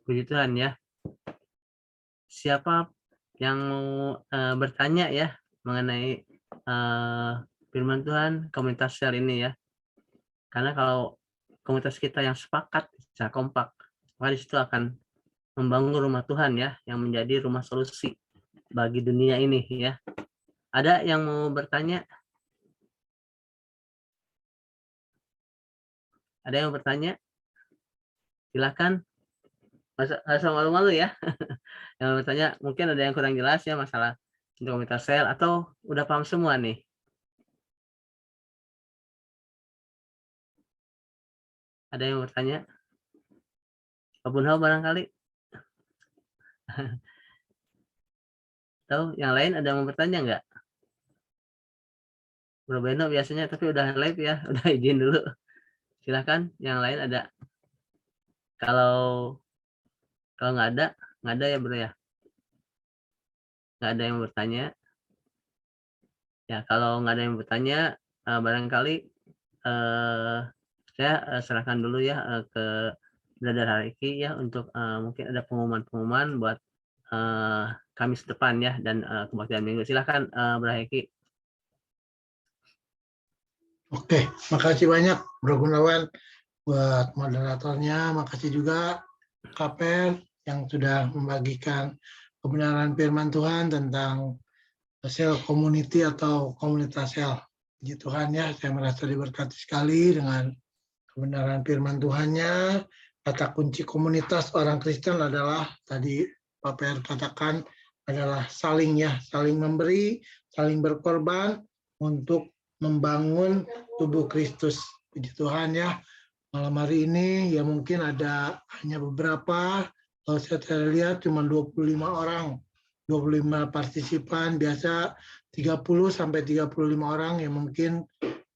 Puji Tuhan ya. Siapa yang mau bertanya ya mengenai firman Tuhan komunitas sel ini ya. Karena kalau komunitas kita yang sepakat secara kompak, maka di situ akan membangun rumah Tuhan ya, yang menjadi rumah solusi bagi dunia ini ya. Ada yang mau bertanya? Ada yang bertanya? Silakan. Nggak usah malu-malu ya. Yang bertanya mungkin ada yang kurang jelas ya masalah komunitas sel atau udah paham semua nih. Ada yang bertanya? Pak Bunhau barangkali? Atau yang lain ada yang mau bertanya nggak? Bro Beno biasanya tapi udah live ya, udah izin dulu. Silakan, yang lain ada. Kalau nggak ada ya bro ya. Nggak ada yang bertanya. Ya kalau nggak ada yang bertanya, barangkali saya serahkan dulu ya ke Brother Hariki ya untuk mungkin ada pengumuman-pengumuman buat Kamis depan ya dan kebaktian minggu. Silakan Bro Hariki. Oke, makasih banyak Bro Gunawan buat moderatornya. Makasih juga Kapel yang sudah membagikan kebenaran firman Tuhan tentang sel community atau komunitas sel. Puji Tuhan ya, saya merasa diberkati sekali dengan kebenaran firman Tuhannya. Kata kunci komunitas orang Kristen adalah tadi Pak Per katakan adalah saling ya, saling memberi, saling berkorban untuk membangun tubuh Kristus. Puji Tuhan ya. Malam hari ini ya mungkin ada hanya beberapa, kalau saya lihat cuma 25 orang, 25 partisipan, biasa 30 sampai 35 orang yang mungkin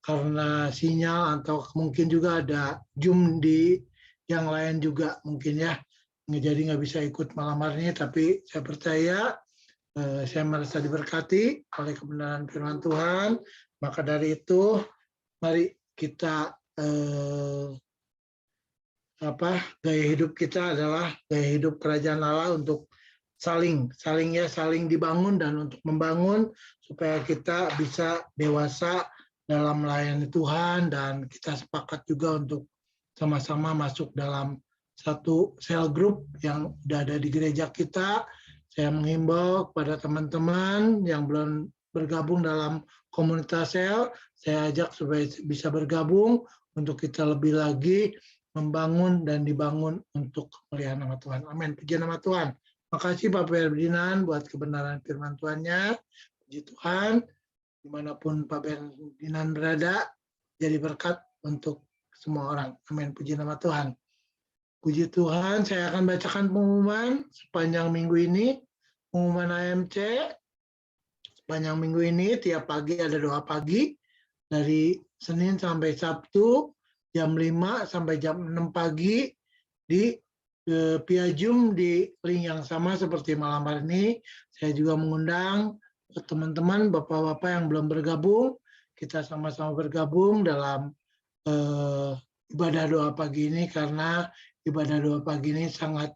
karena sinyal atau mungkin juga ada Zoom di yang lain juga mungkin ya. Jadi nggak bisa ikut malam hari ini, tapi saya percaya saya merasa diberkati oleh kebenaran firman Tuhan. Maka dari itu, mari kita gaya hidup kita adalah gaya hidup kerajaan Allah untuk saling dibangun dan untuk membangun supaya kita bisa dewasa dalam melayani Tuhan, dan kita sepakat juga untuk sama-sama masuk dalam satu sel group yang sudah ada di gereja kita. Saya menghimbau kepada teman-teman yang belum bergabung dalam komunitas sel, saya ajak supaya bisa bergabung untuk kita lebih lagi membangun dan dibangun untuk kemuliaan nama Tuhan. Amin. Puji nama Tuhan. Makasih Pak Ferdinand buat kebenaran firman Tuhannya. Puji Tuhan. Dimanapun Pak Ferdinand berada, jadi berkat untuk semua orang. Amin. Puji nama Tuhan. Puji Tuhan, saya akan bacakan pengumuman sepanjang minggu ini. Pengumuman AMC sepanjang minggu ini, tiap pagi ada doa pagi, dari Senin sampai Sabtu, jam 5 sampai jam 6 pagi, di via Zoom di link yang sama seperti malam hari ini. Saya juga mengundang teman-teman, bapak-bapak yang belum bergabung, kita sama-sama bergabung dalam ibadah doa pagi ini, karena ibadah doa pagi ini sangat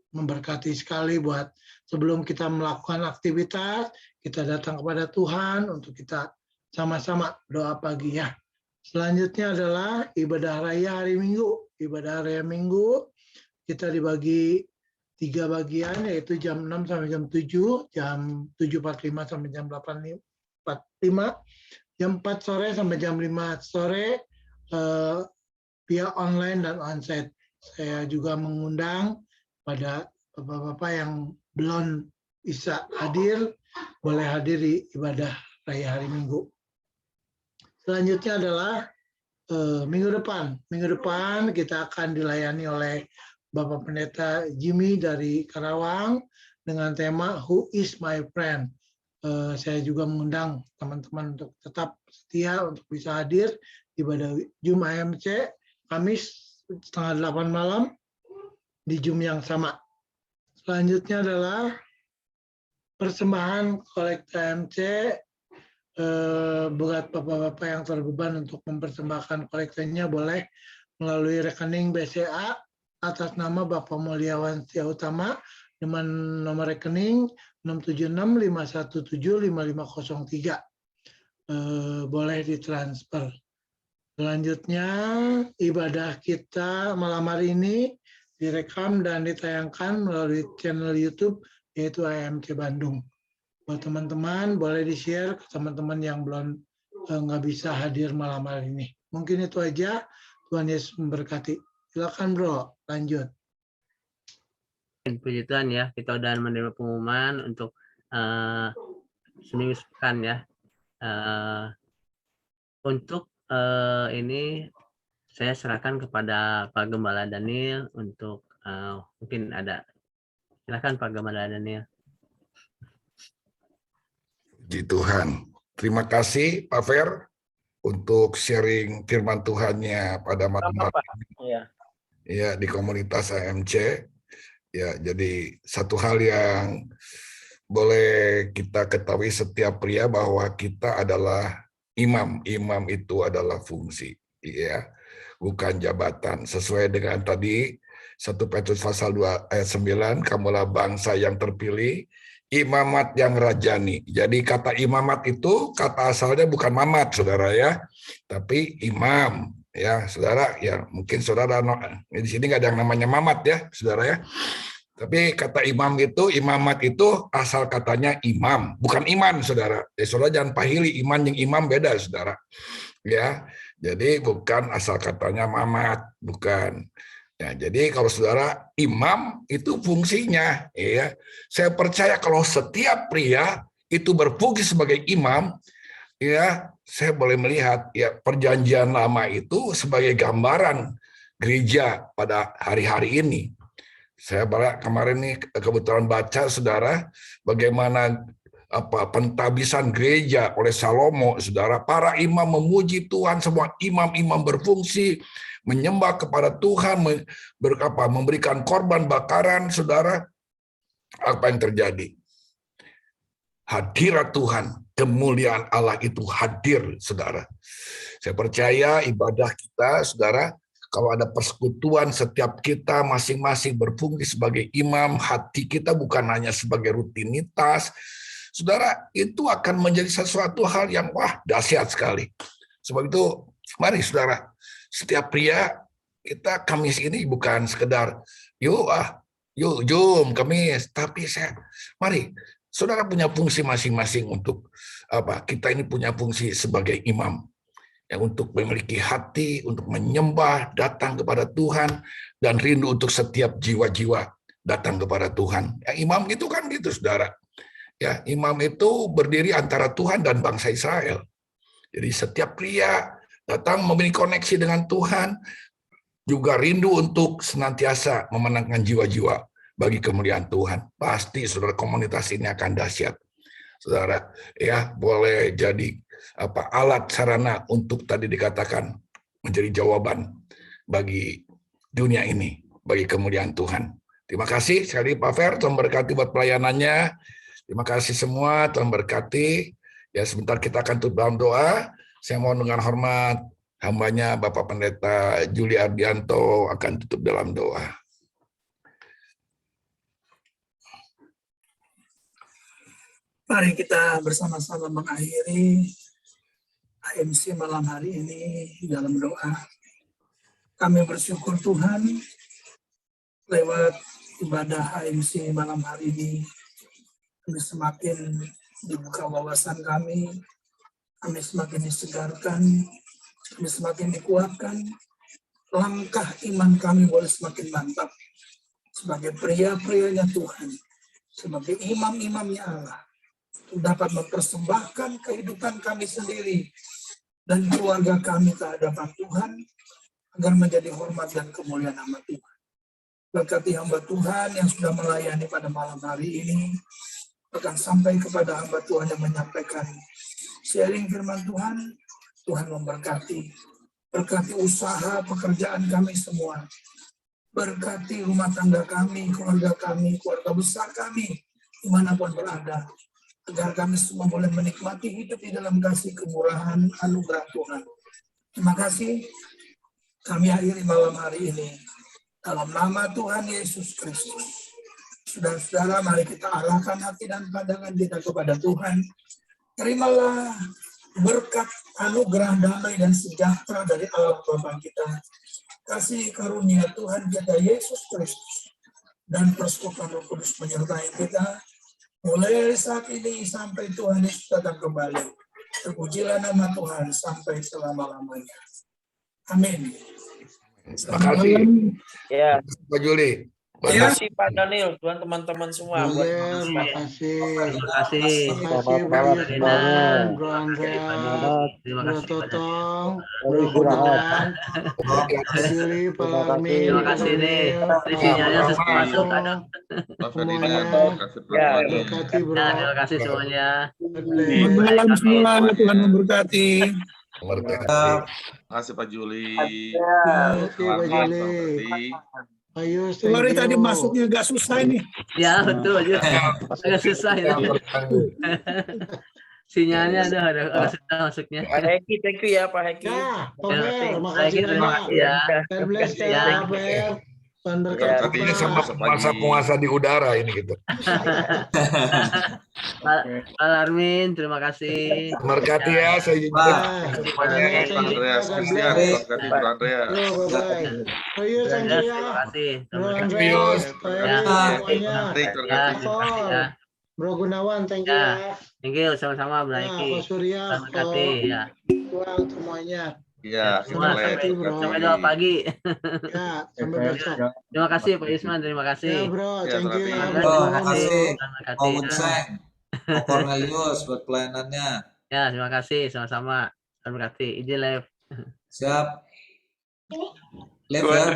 memberkati sekali buat sebelum kita melakukan aktivitas, kita datang kepada Tuhan untuk kita sama-sama doa pagi ya. Selanjutnya adalah ibadah raya hari Minggu. Ibadah raya Minggu kita dibagi 3 bagian, yaitu jam 6 sampai jam 7, jam 7.45 sampai jam 8.45, jam 4 sore sampai jam 5 sore via online dan onsite. Saya juga mengundang pada bapak-bapak yang belum bisa hadir, boleh hadir di ibadah raya hari Minggu. Selanjutnya adalah minggu depan. Minggu depan kita akan dilayani oleh Bapak Pendeta Jimmy dari Karawang dengan tema Who is my friend? Saya juga mengundang teman-teman untuk tetap setia untuk bisa hadir di ibadah Zoom AMC Kamis setengah 8 malam di Zoom yang sama. Selanjutnya adalah persembahan kolekte AMC buat bapak-bapak yang terbeban untuk mempersembahkan kolektenya boleh melalui rekening BCA atas nama Bapak Mulyawan Setia Utama dengan nomor rekening 67651755503. Boleh ditransfer. Selanjutnya, ibadah kita malam hari ini direkam dan ditayangkan melalui channel YouTube yaitu AMC Bandung. Buat teman-teman, boleh di-share ke teman-teman yang belum nggak bisa hadir malam hari ini. Mungkin itu aja. Tuhan Yesus memberkati. Silakan bro, lanjut. Puji Tuhan ya, kita udah menerima pengumuman untuk seminggu sepekan ya. Untuk ini saya serahkan kepada Pak Gembala Daniel untuk mungkin ada. Silakan Pak Gembala Daniel. Puji Tuhan. Terima kasih Pak Fer untuk sharing firman Tuhannya pada malam hari ini. Ya, di komunitas AMC. Ya, jadi satu hal yang boleh kita ketahui setiap pria bahwa kita adalah imam. Imam itu adalah fungsi, ya, bukan jabatan. Sesuai dengan tadi 1 Petrus pasal 2 ayat 9, kamulah bangsa yang terpilih, imamat yang rajani. Jadi kata imamat itu kata asalnya bukan mamat, saudara ya, tapi imam. Ya, saudara, ya mungkin saudara di sini nggak ada yang namanya mamat ya, saudara ya. Tapi kata imam itu, imamat itu asal katanya imam, bukan iman, saudara. Saudara jangan pahili iman yang imam beda, saudara. Ya, jadi bukan asal katanya mamat, bukan. Ya, jadi kalau saudara imam itu fungsinya, ya. Saya percaya kalau setiap pria itu berfungsi sebagai imam, ya, saya boleh melihat ya perjanjian lama itu sebagai gambaran gereja pada hari-hari ini. Saya kemarin nih kebetulan baca saudara bagaimana pentabisan gereja oleh Salomo, saudara. Para imam memuji Tuhan, semua imam-imam berfungsi menyembah kepada Tuhan, memberikan korban bakaran, saudara. Apa yang terjadi? Hadirat Tuhan, kemuliaan Allah itu hadir, saudara. Saya percaya ibadah kita, saudara, kalau ada persekutuan setiap kita masing-masing berfungsi sebagai imam, hati kita bukan hanya sebagai rutinitas, saudara, itu akan menjadi sesuatu hal yang wah dahsyat sekali. Sebab itu, mari saudara, setiap pria kita Kamis ini bukan sekedar yuk jom Kamis, tapi mari saudara punya fungsi masing-masing untuk apa? Kita ini punya fungsi sebagai imam. Yang untuk memiliki hati, untuk menyembah, datang kepada Tuhan, dan rindu untuk setiap jiwa-jiwa datang kepada Tuhan. Ya, imam itu kan gitu, saudara. Ya, imam itu berdiri antara Tuhan dan bangsa Israel. Jadi setiap pria datang memiliki koneksi dengan Tuhan, juga rindu untuk senantiasa memenangkan jiwa-jiwa bagi kemuliaan Tuhan. Pasti, saudara, komunitas ini akan dahsyat. Saudara, ya boleh jadi alat sarana untuk tadi dikatakan menjadi jawaban bagi dunia ini, bagi kemuliaan Tuhan. Terima kasih sekali Pak Fer, Tuhan berkati buat pelayanannya. Terima kasih semua, Tuhan berkati. Ya, sebentar kita akan tutup dalam doa. Saya mohon dengan hormat hambanya Bapak Pendeta Juli Ardianto akan tutup dalam doa. Mari kita bersama-sama mengakhiri AMC malam hari ini dalam doa. Kami bersyukur Tuhan lewat ibadah AMC malam hari ini, kami semakin dibuka wawasan kami semakin disegarkan, kami semakin dikuatkan, langkah iman kami boleh semakin mantap sebagai pria-prianya Tuhan, sebagai imam-imamnya Allah, dapat mempersembahkan kehidupan kami sendiri dan keluarga kami ke hadapan Tuhan agar menjadi hormat dan kemuliaan nama Tuhan. Berkati hamba Tuhan yang sudah melayani pada malam hari ini, akan sampai kepada hamba Tuhan yang menyampaikan sharing firman Tuhan. Tuhan memberkati, berkati usaha pekerjaan kami semua, berkati rumah tangga kami, keluarga besar kami, dimanapun berada, agar kami semua boleh menikmati hidup di dalam kasih kemurahan anugerah Tuhan. Terima kasih. Kami akhiri malam hari ini Dalam nama Tuhan Yesus Kristus. Saudara-saudara, mari kita arahkan hati dan pandangan kita kepada Tuhan. Terimalah berkat, anugerah, damai, dan sejahtera dari Allah Bapa kita. Kasih karunia Tuhan kita Yesus Kristus dan persekutuan Roh Kudus menyertai kita mulai dari saat ini sampai Tuhan Yesus datang kembali. Terpujilah nama Tuhan sampai selama-lamanya. Amin. Terima kasih. Ya. Pak Juli. Terima kasih Pak Daniel, Tuhan teman-teman semua. Terima kasih. Terima kasih. Terima kasih Bro Yusman, Bro Andreas, Bro Totong, Bro Gunawan, Pak Juli, Pak Larmin, Terima kasih nih. Sinyalnya masuk ada. semuanya. Berkati Bro. Ya, terima kasih semuanya. Malam semua, Tuhan memberkati. Terima kasih Pak Juli. Terima kasih Pak Juli. Ayo, Sorry tadi masuknya agak susah ini. Ya betul aja. Agak susah ya. Sinyalnya agak susah masuknya. Pak Heki, thank you ya Pak Heki. Ya, Pak Ya, Fer, Pak makasih Heki, terima banyak. kasih ya. God bless ya, Ya. Pak Fer. Tuhan berkati. Artinya sama penguasa di udara ini gitu. Pak Larmin, terima kasih. Berkati ya, saya juga. Semuanya. Andreas Christian, berkati Bro Andreas. Yo, bye-bye. Oh iya, thank you ya. Terima kasih. Bro Terima kasih. Andreas, Pak Ya. Eri, semuanya. Rik, Ya, berkati. terima kasih ya. Bro Gunawan, thank you Ya. ya. Thank you sama-sama Bro Nah, Heki. Pak Surya, Terima kasih ya. Tuang semuanya. Iya, Semua boleh. kasih, Bro. sampai 2 pagi. Ya, sampai besok. Terima kasih Pak Yusman, terima Ya, kasih. Bro, Ya, thank you ya. terima Bro. Terima kasih. Terima Pak kasih. Uceng, Pak Cornelius buat pelayanannya. Ya, terima kasih sama-sama. Terima kasih. Izin live. Siap. Live ya.